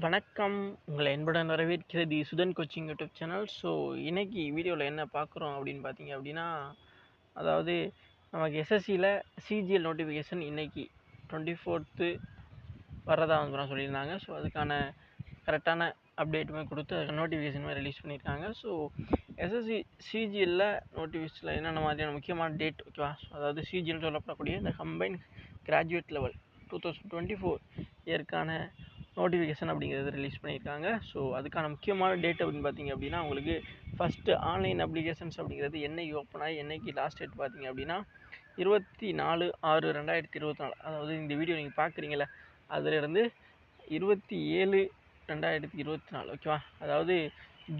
வணக்கம். உங்களை அன்புடன் வரவேற்கிறது Sudhan coaching YouTube channel. So இன்னைக்கு வீடியோவில் என்ன பார்க்குறோம் அப்படின்னு பார்த்தீங்க அப்படின்னா, அதாவது நமக்கு எஸ்எஸ்சியில் சிஜிஎல் நோட்டிஃபிகேஷன் இன்னைக்கு 24th வரதா வந்து சொல்லியிருந்தாங்க. ஸோ அதுக்கான கரெக்டான அப்டேட்டுமே கொடுத்து அதுக்கு நோட்டிஃபிகேஷனுமே ரிலீஸ் பண்ணியிருக்காங்க. ஸோ எஸ்எஸ்சி சிஜிஎல்ல நோட்டிஃபிகேஷனில் என்னென்ன மாதிரியான முக்கியமான டேட் ஓகேவா, அதாவது சிஜிஎல் சொல்லப்படக்கூடிய இந்த கம்பைன் கிராஜுவேட் லெவல் 2024 இயற்கான நோட்டிஃபிகேஷன் அப்படிங்கிறது ரிலீஸ் பண்ணியிருக்காங்க. ஸோ அதுக்கான முக்கியமான டேட் அப்படின்னு பார்த்தீங்க அப்படின்னா, உங்களுக்கு ஃபஸ்ட்டு ஆன்லைன் அப்ளிகேஷன்ஸ் அப்படிங்கிறது என்னைக்கு ஓப்பன் ஆகி என்னைக்கு லாஸ்ட் டேட் பார்த்தீங்க அப்படின்னா 24/6/2024. அதாவது இந்த வீடியோ நீங்கள் பார்க்குறீங்களே அதிலிருந்து 27/2024 ஓகேவா. அதாவது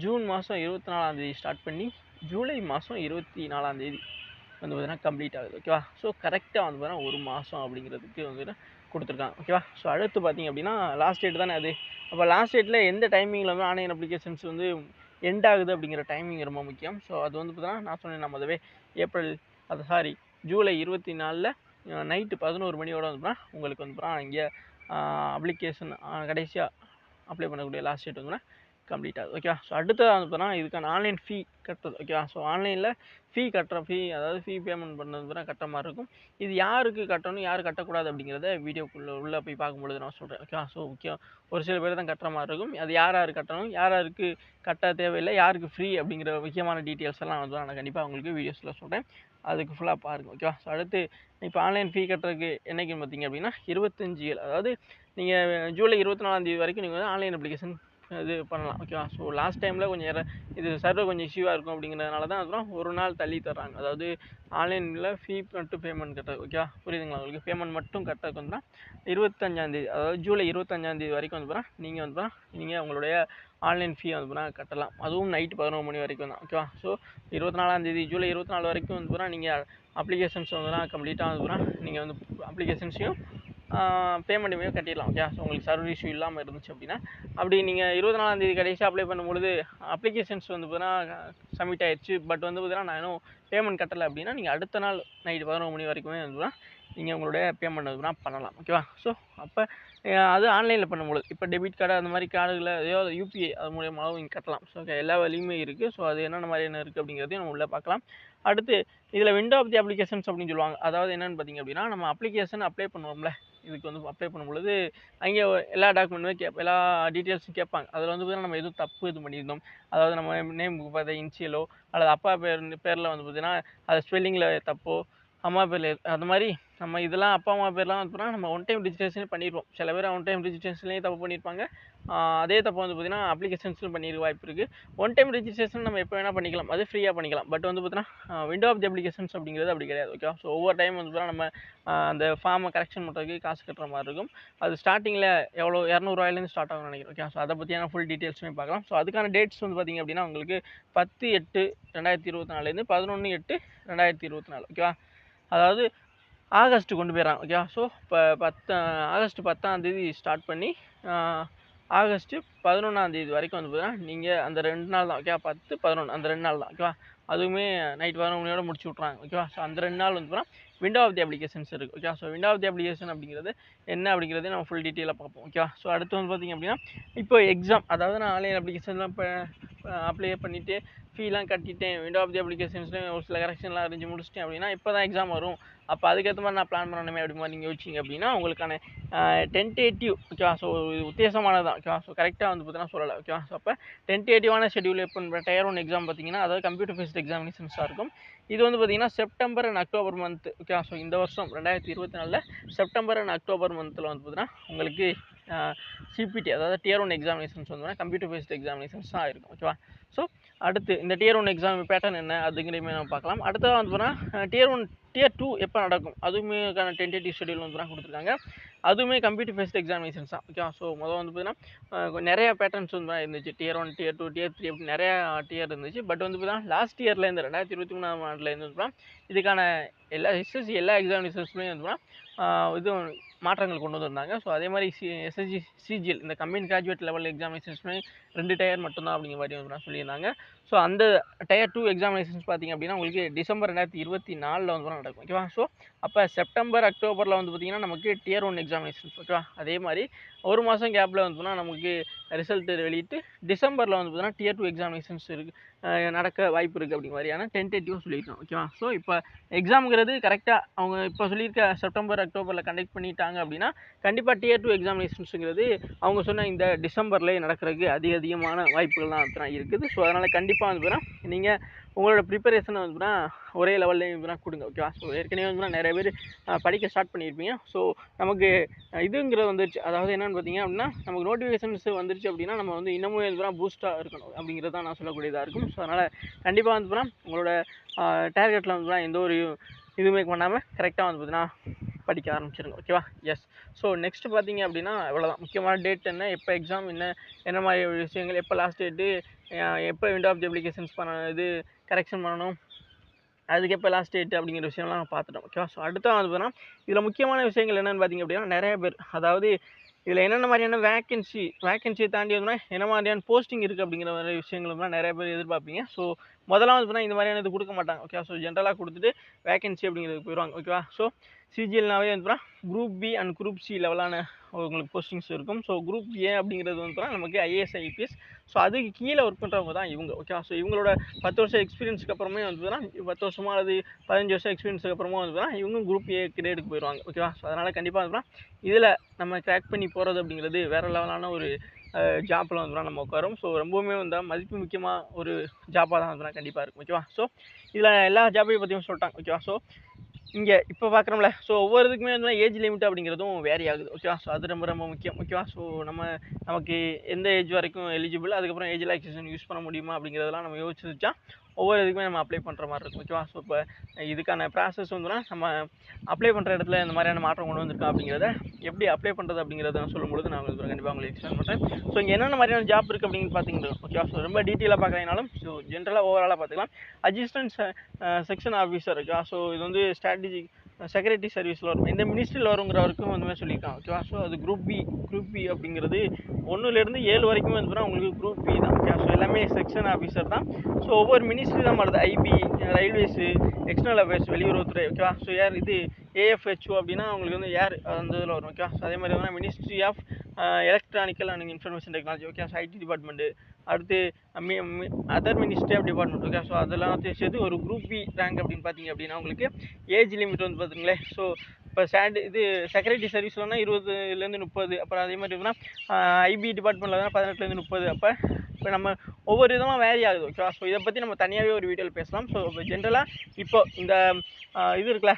ஜூன் மாதம் 24ஆம் ஸ்டார்ட் பண்ணி ஜூலை மாதம் 24ஆம் வந்து பார்த்தீங்கன்னா கம்ப்ளீட் ஆகுது ஓகேவா. ஸோ கரெக்டாக வந்து பார்த்தீங்கன்னா ஒரு மாதம் அப்படிங்கிறதுக்கு வந்து கொடுத்துருக்காங்க ஓகேவா. ஸோ அடுத்து பார்த்தீங்க அப்படின்னா லாஸ்ட் டேட் தானே அது. அப்போ லாஸ்ட் டேட்டில் எந்த டைமிங்கில் வந்து ஆன்லைன் அப்ளிகேஷன்ஸ் வந்து எண்ட் ஆகுது அப்படிங்கிற டைமிங் ரொம்ப முக்கியம். ஸோ அது வந்து பார்த்தீங்கன்னா நான் சொன்னேன் நம்மதவே ஜூலை 24 நைட்டு 11 மணியோட வந்து உங்களுக்கு வந்து இங்கே அப்ளிகேஷன் கடைசியாக அப்ளை பண்ணக்கூடிய லாஸ்ட் டேட் வந்து கம்ப்ளீட் ஆகுது ஓகேவா. ஸோ அடுத்ததாக வந்து பார்த்தா இதுக்கான ஆன்லைன் ஃபீ கட்டுறது ஓகேவா. ஸோ ஆன்லைனில் அதாவது ஃபீ பேமெண்ட் பண்ணது கட்டுற மாதிரி இருக்கும். இது யாருக்கு கட்டணும் யார் கட்டக்கூடாது அப்படிங்கிறத வீடியோக்குள்ளே உள்ளே போய் பார்க்கும்பொழுது நான் சொல்கிறேன் ஓகேவா. ஸோ முக்கியம் ஒரு சில பேர் தான் கட்டுற மாதிரி இருக்கும். அது யார் கட்டணும் யாருக்கு கட்ட தேவையில்லை யாருக்கு ஃப்ரீ அப்படிங்கிற முக்கியமான டீட்டெயில்ஸ் எல்லாம் வந்து நான் கண்டிப்பாக உங்களுக்கு வீடியோஸில் சொல்கிறேன். அதுக்கு ஃபுல்லாக பாருங்கள் ஓகேவா. ஸோ அடுத்து இப்போ ஆன்லைன் ஃபீ கட்டுறதுக்கு என்னைக்குன்னு பார்த்தீங்க அப்படின்னா 25/7, அதாவது நீங்கள் ஜூலை 24ஆம் வரைக்கும் நீங்கள் வந்து ஆன்லைன் அப்ளிகேஷன் இது பண்ணலாம் ஓகேவா. ஸோ லாஸ்ட் டைமில் கொஞ்சம் இது சர்வர் கொஞ்சம் இஷ்யூவாக இருக்கும் அப்படிங்கிறதுனால தான் அதுவும் ஒரு நாள் தள்ளி தர்றாங்க. அதாவது ஆன்லைனில் ஃபீ மட்டும் பேமெண்ட் கட்டுறது ஓகேவா. புரியுதுங்களா உங்களுக்கு. பேமெண்ட் மட்டும் கட்டுறதுக்கு வந்து 25ஆம் அதாவது ஜூலை 25ஆம் வரைக்கும் வந்து நீங்கள் உங்களுடைய ஆன்லைன் ஃபீ வந்து கட்டலாம். அதுவும் நைட்டு 11 மணி வரைக்கும் தான் ஓகேவா. ஸோ 24ஆம் ஜூலை 24 வரைக்கும் வந்து நீங்கள் அப்ளிகேஷன்ஸ் வந்து கம்ப்ளீட்டாக வந்து நீங்கள் வந்து அப்ளிகேஷன்ஸையும் பேமெண்ட்டுமே கட்டிடலாம் ஓகே. ஸோ உங்களுக்கு சர்வர் இஷ்யூ இல்லாமல் இருந்துச்சு அப்படின்னா அப்படி நீங்கள் 24ஆம் கடைசியாக அப்ளை பண்ணும்பொழுது அப்ளிகேஷன்ஸ் வந்து பார்த்தீங்கன்னா சப்மிட் ஆயிடுச்சு, பட் வந்து பார்த்தீங்கன்னா நான் இன்னும் பேமெண்ட் கட்டலை அப்படின்னா நீங்கள் அடுத்த நாள் நைட்டு 11 மணி வரைக்குமே வந்து நீங்கள் உங்களுடைய பேமெண்ட் வந்து பண்ணலாம் ஓகேவா. ஸோ அப்போ அது ஆன்லைனில் பண்ணும்பொழுது இப்போ டெபிட் கார்டு அந்த மாதிரி கார்டுகளை ஏதோ யூபிஐ அது மூலியமாகவும் நீங்கள் கட்டலாம். ஸோ எல்லா வழியுமே இருக்குது. ஸோ அது என்னென்ன மாதிரியான இருக்குது அப்படிங்கிறதையும் நம்ம உள்ளே பார்க்கலாம். அடுத்து இதில் விண்டோ ஆஃப் தி அப்ளிகேஷன்ஸ் அப்படின்னு சொல்லுவாங்க. அதாவது என்னென்னு பார்த்தீங்க அப்படின்னா, நம்ம அப்ளிகேஷன் அப்ளை பண்ணுவோம்ல, இதுக்கு வந்து அப்ளை பண்ணும்பொழுது அங்கே எல்லா டாக்குமெண்ட்டுமே எல்லா டீட்டெயில்ஸும் கேட்பாங்க. அதில் வந்து பார்த்தீங்கன்னா நம்ம எதுவும் தப்பு இது பண்ணியிருந்தோம், அதாவது நம்ம நேமுக்கு பார்த்தா இனிஷியலோ அல்லது அப்பா பேரில் வந்து பார்த்தீங்கன்னா அது ஸ்பெல்லிங்கில் தப்போ, அம்மா பேரில் அந்த மாதிரி நம்ம இதெல்லாம் அப்பா அம்மா பேர்லாம் வந்து பார்த்தீங்கன்னா நம்ம ஒன் டைம் ரிஜிஸ்ட்ரேஷன் பண்ணிடுவோம். சில பேர் ஒன் டைம் ரிஜிஸ்ட்ரேஷன்லேயே தப்பு பண்ணியிருப்பாங்க. அதே தப்பு வந்து பார்த்தீங்கன்னா அப்ளிகேஷன்ஸில் பண்ணியிருக்க வாய்ப்பு இருக்குது. ஒன் டைம் ரிஜிஸ்ட்ரேஷன் நம்ம எப்போ வேணால் பண்ணிக்கலாம், அது ஃப்ரீயாக பண்ணிக்கலாம். பட் வந்து பார்த்தீங்கன்னா விண்டோ ஆஃப் தி அப்ளிகேஷன்ஸ் அப்படிங்கிறது அப்படி கிடையாது ஓகே. ஸோ ஒவ்வொரு டைம் வந்து பார்த்தீங்கன்னா நம்ம அந்த ஃபார்மை கரெக்ஷன் பண்ணுறதுக்கு காசு கட்டுற மாதிரி இருக்கும். அது ஸ்டார்டிங்கில் எவ்வளோ 200 ஸ்டார்ட் ஆகும்னு நினைக்கிறேன் ஓகே. ஸோ அதை பற்றியான ஃபுல் டீட்டெயில்ஸுமே பார்க்கலாம். ஸோ அதுக்கான டேட்ஸ் வந்து பார்த்தீங்க அப்படின்னா உங்களுக்கு 10/8/2024 11/8/2024 ஓகேவா. அதாவது ஆகஸ்ட்டு கொண்டு போயிடறாங்க ஓகேவா. ஸோ இப்போ ஆகஸ்ட் 10ஆம் ஸ்டார்ட் பண்ணி ஆகஸ்ட்டு 11ஆம் வரைக்கும் வந்து பார்த்தீங்கன்னா நீங்கள் அந்த 2 நாள் தான் ஓகே. 10, 11 அந்த 2 நாள் தான் ஓகேவா. அதுவுமே நைட் 11 மணியோட முடிச்சு விட்றாங்க ஓகேவா. ஸோ அந்த 2 நாள் வந்து பார்த்தீங்கன்னா விண்டோ ஆஃப் தி அப்ளிகேஷன்ஸ் இருக்குது okay. So window of the application அப்படிங்கிறது என்ன அப்படிங்கிறதே நம்ம ஃபுல் டீட்டெயிலாக பார்ப்போம் ஓகேவா. ஸோ அடுத்து வந்து பார்த்திங்க அப்படின்னா இப்போ எக்ஸாம், அதாவது நான் ஆன்லைன் அப்ளிகேஷன்லாம் இப்போ அப்ளை பண்ணிவிட்டு ஃபீலாம் கட்டிட்டேன், விண்டோ ஆஃப் தி அப்ளிகேஷன்ஸ்லேயும் ஒரு சில கரெக்ஷன்லாம் அறிஞ்சு முடிச்சிட்டேன் அப்படின்னா இப்போ தான் எக்ஸாம் வரும். அப்போ அதுக்கேற்ற மாதிரி நான் பிளான் பண்ணணுமே அப்படி மாதிரி நீங்கள் யோசிச்சிங்க அப்படின்னா உங்களுக்கான டென்டேட்டிவ் ஓகேவா. ஸோ இது உத்தேசமானது தான் ஓகேவா. ஸோ கரெக்டாக வந்து பார்த்தீங்கன்னா சொல்லலை ஓகேவா. ஸோ அப்போ டென்டேட்டிவான ஷெடியூல் எப்போ டயர் 1 எக்ஸாம் பார்த்தீங்கன்னா, அதாவது கம்ப்யூட்டர் பேஸ்ட் எக்ஸாமினேஷன்ஸாக இருக்கும். இது வந்து பார்த்தீங்கன்னா செப்டம்பர் அண்ட் அக்டோபர் மந்த் ஓகேவா. ஸோ இந்த வருஷம் 2024 செப்டம்பர் அண்ட் அக்டோபர் மந்தில் வந்து பார்த்தீங்கன்னா உங்களுக்கு சிபிடி, அதாவது டியர் 1 எக்ஸாமினேஷன்ஸ் வந்து கம்ப்யூட்டர் பேஸ்ட் எக்ஸாமினேஷன்ஸ் தான் இருக்கும் ஓகேவா. ஸோ அடுத்து இந்த டியர் 1 எக்ஸாம் பேட்டர்ன் என்ன அதுங்கிறமே நம்ம பார்க்கலாம். அடுத்ததாக வந்து பார்த்தீங்கன்னா டியர் 2 எப்போ நடக்கும் அதுவுமே டென்டேட்டிவ் ஷெடியூல் வந்து கொடுத்துருக்காங்க. அதுவுமே கம்ப்யூட்டர் பேஸ்ட் எக்ஸாமினேஷன்ஸ் தான் ஓகேவா. ஸோ முதல் வந்து பார்த்தீங்கன்னா நிறையா பேட்டர்ன்ஸ் வந்து இருந்துச்சு. டியர் 1, டியர் 2, டியர் 3 அப்படி நிறையா டியர் இருந்துச்சு. பட் வந்து பார்த்தீங்கன்னா லாஸ்ட் இயர்லேருந்து 2023ஆம் ஆண்டுலேருந்து இதுக்கான எல்லா எக்ஸாமினேஷன்ஸ்லேயும் வந்து இது மாற்றங்கள் கொண்டு வந்திருந்தாங்க. ஸோ அதே மாதிரி எஸ்எஸ்சி சிஜிஎல் இந்த கம்பைன் கிராஜுவேட் லெவல் எக்ஸாமினேஷன்ஸ்மே 2 டயர் மட்டும்தான் அப்படிங்கிற மாதிரி வந்து சொல்லியிருந்தாங்க. ஸோ அந்த டயர் 2 எக்ஸாமினேஷன்ஸ் பார்த்திங்க அப்படின்னா உங்களுக்கு டிசம்பர் 2024 வந்து நடக்கும் ஓகேவா. ஸோ அப்போ செப்டம்பர் அக்டோபரில் வந்து பார்த்திங்கன்னா நமக்கு Tier 1 எக்ஸாமினேஷன்ஸ் ஓகேவா. அதே மாதிரி ஒரு மாதம் கேப்பில் வந்து பார்த்தீங்கன்னா நமக்கு ரிசல்ட்டு வெளியிட்டு டிசம்பரில் வந்து பார்த்தீங்கன்னா Tier 2 எக்ஸாமினேஷன்ஸ் நடக்க வாய்ப்பு இருக்குது அப்படி மாதிரியான டென்டேட்டிவாக சொல்லியிருக்கோம் ஓகேவா. ஸோ இப்போ எக்ஸாமுங்கிறது கரெக்டாக அவங்க இப்போ சொல்லியிருக்க செப்டம்பர் அக்டோபரில் கண்டக்ட் பண்ணிட்டாங்க அப்படின்னா கண்டிப்பாக Tier 2 எக்ஸாமினேஷன்ஸுங்கிறது அவங்க சொன்ன இந்த டிசம்பர்லேயே நடக்கிறதுக்கு அதிகமான வாய்ப்புகள் தான் இருக்குது. ஸோ அதனால் கண்டிப்பாக வந்து பார்த்தீங்கன்னா நீங்கள் உங்களோட ப்ரிப்பரேஷனை வந்து ஒரே லெவல்லையும் கொடுங்க ஓகேவா. ஸோ ஏற்கனவே வந்து நிறைய பேர் படிக்க ஸ்டார்ட் பண்ணியிருப்பீங்க. ஸோ நமக்கு இதுங்கிறது வந்துருச்சு, அதாவது என்னென்னு பார்த்தீங்க அப்படின்னா நமக்கு நோட்டிஃபிகேஷன்ஸ் வந்துருச்சு அப்படின்னா நம்ம வந்து இன்னமும் வந்து பூஸ்ட்டாக இருக்கணும் அப்படிங்கிறது தான் நான் சொல்லக்கூடியதாக இருக்கும். ஸோ அதனால் கண்டிப்பாக வந்து உங்களோட டார்கெட்டில் வந்து எந்த ஒரு இதுவுமே பண்ணாமல் கரெக்டாக வந்து பார்த்தீங்கன்னா படிக்க ஆரம்பிச்சிருங்க ஓகேவா. எஸ். ஸோ நெக்ஸ்ட் பார்த்தீங்க அப்படின்னா இவ்வளோதான். முக்கியமான டேட் என்ன, எப்போ எக்ஸாம், என்ன மாதிரி விஷயங்கள், எப்போ லாஸ்ட் டேட்டு, எப்போ விண்டோ ஆஃப் தி அப்ளிகேஷன்ஸ் இது கரெக்ஷன் பண்ணணும், அதுக்கு எப்போ லாஸ்ட் டேட் அப்படிங்கிற விஷயம்லாம் பார்த்துட்டோம் ஓகேவா. ஸோ அடுத்த வந்து பார்த்தீங்கன்னா இதில் முக்கியமான விஷயங்கள் என்னென்னு பார்த்தீங்க அப்படின்னா நிறைய பேர், அதாவது இதில் என்னென்ன மாதிரியான வேக்கன்சியை தாண்டி வந்து என்ன மாதிரியான போஸ்டிங் இருக்குது அப்படிங்கிற மாதிரி விஷயங்கள்லாம் நிறைய பேர் எதிர்பார்ப்பீங்க. ஸோ முதல்ல வந்து பார்த்தீங்கன்னா இந்த மாதிரியான இது கொடுக்க மாட்டாங்க ஓகே. ஸோ ஜென்ரலாக கொடுத்துட்டு வேக்கன்சி அப்படிங்கிறது போயிடுவாங்க ஓகேவா. ஸோ சிஜிஎல்னாவே வந்து group B and group C லெவலான உங்களுக்கு போஸ்டிங்ஸ் இருக்கும். ஸோ குரூப் ஏ அப்படிங்கிறது வந்து நமக்கு ஐஏஎஸ் ஐபிஎஸ். ஸோ அதுக்கு கீழே ஒர்க் பண்ணுறவங்க தான் இவங்க ஓகேவா. ஸோ இவங்களோட 10 வருஷம் எக்ஸ்பீரியன்ஸுக்கு அப்புறமே வந்து 10 வருஷமாக அல்லது 15 வருஷம் எக்ஸ்பீரியன்ஸுக்கு அப்புறமா வந்து இவங்க குரூப் ஏ கிரேடுக்கு போயிடுவாங்க ஓகேவா. ஸோ அதனால் கண்டிப்பாக வந்து இதில் நம்ம கிராக் பண்ணி போகிறது அப்படிங்கிறது வேறு லெவலான ஒரு ஜாப்பில் வந்து நம்ம உட்காரும். ஸோ ரொம்பவுமே வந்து மதிப்பு முக்கியமாக ஒரு ஜாப்பாக தான் வந்து கண்டிப்பாக இருக்கும் ஓகேவா. ஸோ இதில் எல்லா ஜாப்பையும் பற்றியும் சொல்லிட்டாங்க ஓகேவா. ஸோ இங்கே இப்போ பார்க்குறோம்ல, ஸோ ஒவ்வொரு இதுக்குமே வந்து ஏஜ் லிமிட் அப்படிங்கிறதும் வேரி ஆகுது ஓகேவா. ஸோ அது ரொம்ப முக்கியம் ஓகேவா. ஸோ நமக்கு எந்த ஏஜ் வரைக்கும் எலிஜிபிள், அதுக்கப்புறம் ஏஜ் ரிலாக்ஸேஷன் யூஸ் பண்ண முடியுமா அப்படிங்கிறதெல்லாம் நம்ம யோசிச்சு வச்சா ஒவ்வொரு இதுக்குமே நம்ம அப்ளை பண்ணுற மாதிரி இருக்கும் ஓகேவா. ஸோ இப்போ இதுக்கான ப்ராசஸ் வந்துன்னா நம்ம அப்ளை பண்ணுற இடத்துல இந்த மாதிரியான மாற்றம் கொண்டு வந்திருக்கோம் அப்படிங்கிறத எப்படி அப்ளை பண்ணுறது அப்படிங்கிறத சொல்லும்போது நான் உங்களுக்கு கண்டிப்பாக உங்களுக்கு எக்ஸ்பிளைன் பண்ணுறேன். ஸோ இங்கே என்னென்ன மாதிரியான ஜாப் இருக்குது அப்படின்னு பார்த்தீங்கன்னா ஓகேவா. ஸோ ரொம்ப டீட்டெயிலாக பார்க்குறீங்கனாலும் ஸோ ஜென்ரலாக ஓவராலாக பார்த்துக்கலாம். அசிஸ்டன்ட் செக்ஷன் ஆஃபீஸர் ஓகேவா. ஸோ இது வந்து ஸ்ட்ராட்டஜிக் செக்ரட்டரி சர்வீஸில் வரும், எந்த மினிஸ்ட்ரியில் வருங்கிற வரைக்கும் வந்து சொல்லியிருக்காங்க ஓகேவா. ஸோ அது குரூப் பி அப்படிங்கிறது 1லேருந்து 7 வரைக்கும் வந்து உங்களுக்கு குரூப் பி தான் ஓகே. ஸோ எல்லாமே செக்ஷன் ஆஃபீஸர் தான். ஸோ ஒவ்வொரு மினிஸ்ட்ரி தான் மாறுது, ஐபி, ரயில்வேஸு, எக்ஸ்டர்னல் அஃபேர்ஸ், வெளியுறவுத்துறை ஓகேவா. ஸோ இது ஏஎஃப்ஹெச்ஓ அப்படின்னா உங்களுக்கு வந்து அந்த இதில் வரும் ஓகேவா. ஸோ அதே மாதிரி வந்து ministry of electronical and information technology okay. So IT department, அடுத்து other ministry of department okay. So அதெல்லாம் சேர்த்து ஒரு குரூப் பி ரேங்க் அப்படின்னு பார்த்தீங்க அப்படின்னா உங்களுக்கு ஏஜ் லிமிட் வந்து பார்த்துங்களேன். ஸோ இப்போ இது செக்ரட்டரி சர்வீஸ்லனா 20லேருந்து 30, அப்புறம் அதே மாதிரி ஐபி டிபார்ட்மெண்ட்டில் 18லேருந்து 30. அப்போ இப்போ நம்ம ஒவ்வொரு விதமாக வேரி ஆகுது ஓகேவா. ஸோ இதை பற்றி நம்ம தனியாகவே ஒரு வீடியோவில் பேசலாம். ஸோ இப்போ ஜென்ரலாக இப்போ இந்த இது இருக்குல்ல,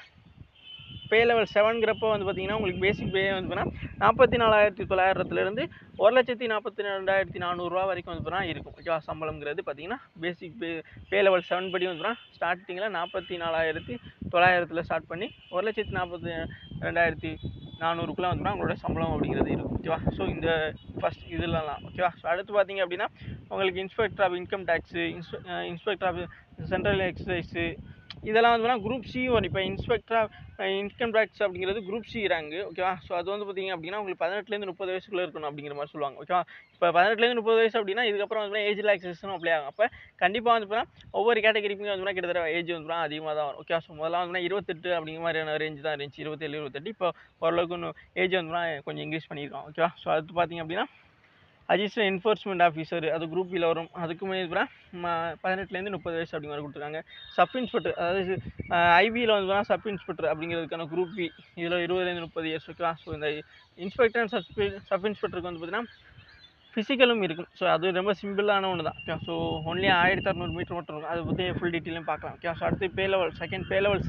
பே லெவல் 7ங்கிறப்போ வந்து பார்த்திங்கன்னா உங்களுக்கு பேசிக் பே வந்து 44,900லேருந்து 1,42,400 வரைக்கும் வந்து இருக்கும் ஓகேவா. சம்பளம்ங்கிறது பார்த்திங்கன்னா பேசிக் பே லெவல் 7 படி வந்து ஸ்டார்டிங்கில் 44,900 ஸ்டார்ட் பண்ணி 1,42,400 வந்து உங்களோட சம்பளம் அப்படிங்கிறது இருக்கும் ஓகேவா. ஸோ இந்த ஃபஸ்ட் இதெல்லாம் ஓகேவா. ஸோ அடுத்து பார்த்திங்க அப்படின்னா உங்களுக்கு inspector of income tax, inspector of central excise, இதெல்லாம் வந்து குரூப் சி வரும். இப்போ இன்ஸ்பெக்டர் ஆஃப் இன்கம் டேக்ஸ் அப்படிங்கிறது குரூப் சி ரேங்கு ஓகேவா. ஸோ அது வந்து பார்த்திங்க அப்படின்னா உங்களுக்கு 18லேருந்து 30 வயசுக்குள்ளே இருக்கணும் அப்படிங்கிற மாதிரி சொல்லுவாங்க ஓகேவா. இப்போ 18லேருந்து 30 வயசு அப்படின்னா இதுக்கப்புறம் வந்து ஏஜ் ரிலாக்ஸேஷனும் அப்ளை ஆகும். அப்போ கண்டிப்பாக வந்து ஒவ்வொரு கேட்டகரிக்குமே வந்து கிட்டத்தட்ட ஏஜ் வந்து அதிகமாக தான் வரும் ஓகேவா. ஸோ முதல்ல வந்து 28 அப்படிங்கிற மாதிரியான ரேஞ்சு தான் இருந்துச்சு, 27, 28. இப்போ ஓரளவுக்கு இன்னும் ஏஜ் வந்து கொஞ்சம் இன்க்ரீஸ் பண்ணியிருக்கோம் ஓகேவா. ஸோ அது பார்த்திங்க அப்படின்னா அசிஸ்டன்ட் என்ஃபோர்ஸ்மெண்ட் ஆஃபீஸர், அது குரூப் பியில் வரும். அதுக்குமே 18லேருந்து 30 வயசு அப்படிங்கிற மாதிரி கொடுத்துருக்காங்க. சப் இன்ஸ்பெக்டர், அதாவது ஐபியில் வந்து சப் இன்ஸ்பெக்டர் அப்படிங்கிறதுக்கான குரூப் பி, இதில் 20லேருந்து 30 இயர்ஸ் ஓகேவா. ஸோ இந்த இன்ஸ்பெக்டர் அண்ட் சப் இன்ஸ்பெக்டருக்கு வந்து பார்த்திங்கன்னா ஃபிசிக்கலும் இருக்கும். ஸோ அது ரொம்ப சிம்பிளான ஒன்று தான் ஓகே. ஸோ ஒன்லி 1600 மீட்டர் மட்டும் இருக்கும். அதை பற்றி ஃபுல் டீட்டெயிலும் பார்க்கலாம் ஓகே. ஸோ அடுத்து பே லெவல்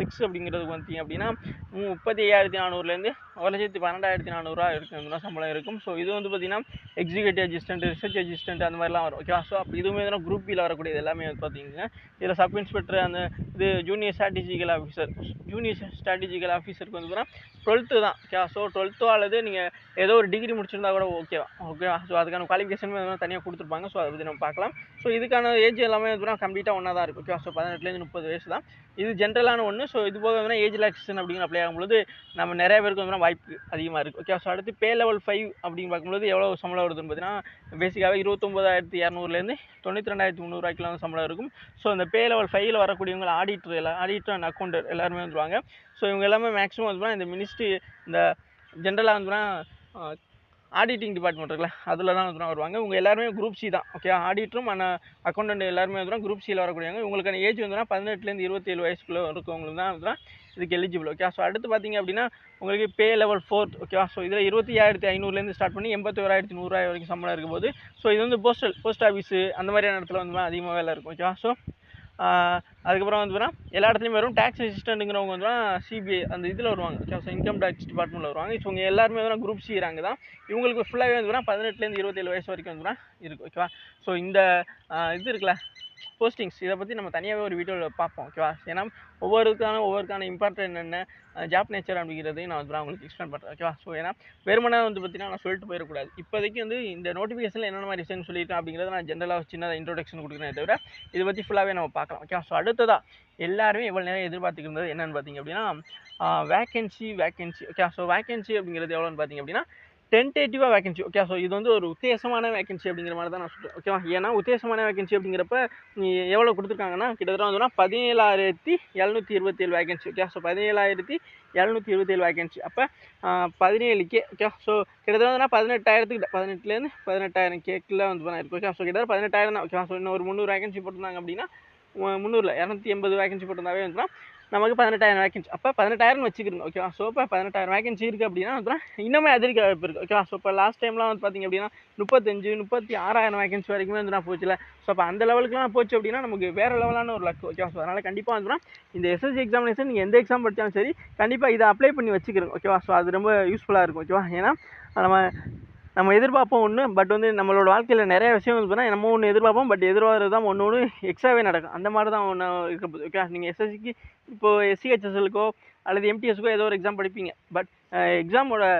6 அப்படிங்கிறது பார்த்திங்க அப்படின்னா 35,400லேருந்து 1,12,400 இருக்குது சம்பளம் இருக்கும். ஸோ இது வந்து பார்த்திங்கன்னா எக்ஸிக்யூட்டிவ் அசிஸ்டன்ட், ரிசர்ச் அசிஸ்டன்ட் அந்த மாதிரிலாம் வரும் ஓகேவா. ஸோ அப்போ இதுவுமே தான் குரூப் பியில் வரக்கூடியது எல்லாமே வந்து பார்த்திங்கன்னா இதில் சப் இன்ஸ்பெக்டர், அந்த இது ஜூனியர் ஸ்ட்ராட்டஜிக்கல் ஆஃபீஸருக்கு வந்து பார்த்தீங்கன்னா 12th தான் ஓகே. ஸோ 12th அல்லது நீங்கள் ஏதோ ஒரு டிகிரி முடிச்சிருந்தா கூட ஓகேவா. ஸோ அதுக்கான குவாலிஃபிகேஷன் தனியாக கொடுத்துருப்பாங்க. ஸோ அதை பற்றி நம்ம பார்க்கலாம். ஸோ இதுக்கான ஏஜ் எல்லாமே வந்து கம்ப்ளீட்டாக ஒன்றா தான் இருக்கும் ஓகேவா. ஸோ 18லேருந்து 30 வயசு தான். இது ஜென்ரலான ஒன்று. ஸோ இது போக வந்து ஏஜ் ரிலாக்ஸேஷன் அப்படிங்கிற அப்ளை ஆகும்போது நம்ம நிறைய பேருக்கு வந்து வாய்ப்பு அதிகமாக இருக்குது. ஓகே, ஸோ அடுத்து பே லெவல் 5 அப்படின்னு பார்க்கும்போது எவ்வளோ சம்பளம் வருதுன்னு பார்த்தீங்கன்னா பேசிக்காகவே 29,200லேருந்து 92,300 வந்து சம்பளம் இருக்கும். ஸோ இந்த பே லெவல் 5ல் வரக்கூடியவங்க ஆடிட்டர் அண்ட் அக்கௌண்டர் எல்லாருமே வந்துருவாங்க. ஸோ இவங்க எல்லாமே மேக்ஸிமம் வந்து இந்த மினிஸ்ட்ரி இந்த ஜென்ரலாக வந்துன்னா ஆடிட்டிங் டிபார்ட்மெண்ட் இருக்குல்ல அதில் தான் வந்து வருவாங்க. இவங்க எல்லாருமே குரூப் சி தான். ஓகே, ஆடிட்டரும் அக்கௌண்டன்ட் எல்லாருமே வந்து குரூப் சியில் வரக்கூடியவங்க. உங்களுக்கான ஏஜ் வந்துன்னா 18லேருந்து 27 வயசுக்குள்ளே இருக்கவங்களுக்கு தான் வந்து இதுக்கு எலிஜிபிள். ஓகே, ஸோ அடுத்து பார்த்தீங்க அப்படின்னா உங்களுக்கு பே லெவல் 4 ஓகேவா. ஸோ இதில் 25,500லேருந்து ஸ்டார்ட் பண்ணி 81,100 வரைக்கும் சம்பளம் இருக்கும்போது ஸோ இது வந்து போஸ்ட் ஆஃபீஸு அந்த மாதிரியான இடத்துல வந்து அதிகமாக வேலை இருக்கும். ஓகேவா. ஸோ அதுக்கப்புறம் வந்து எல்லா இடத்துலையும் வரும் டேக்ஸ் அசிஸ்டண்ட்டுங்கிறவங்க வந்து சிபிஐ அந்த இதில் வருவாங்க. ஓகே, ஸோ இன்கம் டேக்ஸ் டிபார்ட்மெண்ட்டில் வருவாங்க. ஸோ இவங்க எல்லாருமே வந்து குரூப் சி ரேங்க் தான். இவங்களுக்கு ஃபுல்லாகவே வந்து 18லேருந்து 27 வயசு வரைக்கும் வந்து இருக்குது. ஓகேவா. ஸோ இந்த இது இருக்குல்ல போஸ்டிங்ஸ் இதை பற்றி நம்ம தனியாகவே ஒரு வீடியோவில் பார்ப்போம். ஓகேவா. ஏன்னா ஒவ்வொருக்கான இம்பார்ட்டன்ட் என்ன ஜாப் நேச்சர் அப்படிங்கிறதையும் நான் வந்து உங்களுக்கு எக்ஸ்பிளைன் பண்ணுறேன். ஓகேவா. ஸோ ஏன்னா வெறுமனே வந்து பார்த்தீங்கன்னா நான் சொல்லிட்டு போயிடக்கூடாது. இப்போதைக்கு வந்து இந்த நோட்டிஃபிகேஷனில் என்னென்ன மாதிரி விஷயம் சொல்லியிருக்கேன் அப்படிங்கிறத நான் ஜென்ரலாக சின்னதாக இன்ட்ரோடக்ஷன் கொடுக்குறேன் தவிர இதை பற்றி ஃபுல்லாகவே நம்ம பார்க்கலாம். ஓகே, ஸோ அடுத்ததாக எல்லாருமே எவ்வளோ நேரம் எதிர்பார்த்துக்கிறது என்னென்னு பார்த்தீங்க அப்படின்னா வேக்கன்சி. ஓகே, ஸோ வேக்கன்சி அப்படிங்கிறது எவ்வளோன்னு பார்த்தீங்க அப்படின்னா டென்டேட்டிவாக வேகன்சி. ஓகே, ஸோ இது வந்து ஒரு உத்தேசமான வேகன்சி அப்படிங்கிற மாதிரி தான் நான் சொல்கிறேன். ஓகேவா. ஏன்னா உத்தேசமான வேகன்சி அப்படிங்கிறப்ப எவ்வளோ கொடுத்துருக்காங்கன்னா கிட்டத்தட்ட வந்துன்னா 17,727 வேகன்சி. Okay, so 17,727 vacancy. அப்போ 17K. ஓகே, ஸோ கிட்டத்தட்ட வந்துன்னா 18,000லேருந்து 18,000Kக்குள்ளே வந்து இருக்குது. ஓகே, ஸோ கிட்டத்தட்ட 18,000 தான். ஓகே, ஸோ இன்னும் ஒரு 300 வேகன்சி போட்டிருந்தாங்க அப்படின்னா 300 280 வேகன்சி போட்டிருந்தாவே வந்துன்னா நமக்கு 18,000 வேகன்சி. அப்போ 18,000 வச்சுக்கிறோங்க. ஓகேவா. ஸோ இப்போ 18,000 வேகன்சி இருக்குது அப்படின்னா இன்னுமே அதிக வாய்ப்பு இருக்குது. ஓகேவா. ஸோ இப்போ லாஸ்ட் டைம்லாம் வந்து பார்த்திங்க அப்படின்னா 36,000 வேகன்சி வரைக்குமே வந்து போச்சுல. ஸோ அப்போ அந்த லெவலுக்குலாம் போச்சு அப்படின்னா நமக்கு வேறு லெவலான ஒரு லக். ஓகேவா. ஸோ அதனால் கண்டிப்பாக வந்துன்னா இந்த எஸ்எஸ்சி எக்ஸாமினேஷன் நீங்கள் எந்த எக்ஸாம் படித்தாலும் சரி கண்டிப்பாக இதை அப்ளை பண்ணி வச்சுக்கிறோங்க. ஓகேவா. ஸோ அது ரொம்ப யூஸ்ஃபுல்லாக இருக்கும். ஓகேவா. ஏன்னா நம்ம எதிர்பார்ப்போம் ஒன்று, பட் வந்து நம்மளோட வாழ்க்கையில் நிறைய விஷயம் வந்து பார்த்தா நம்ம ஒன்று எதிர்பார்ப்போம், பட் எதிர்பார்க்குறது தான் ஒன்று எக்ஸ்ட்ராவே நடக்கும். அந்த மாதிரி தான் ஒன்று இருக்க. ஓகே, நீங்கள் எஸ்எஸ்சிக்கு இப்போது SCHSLக்கோ அல்லது MTSக்கோ ஏதோ ஒரு எக்ஸாம் படிப்பீங்க, பட் எக்ஸாமோட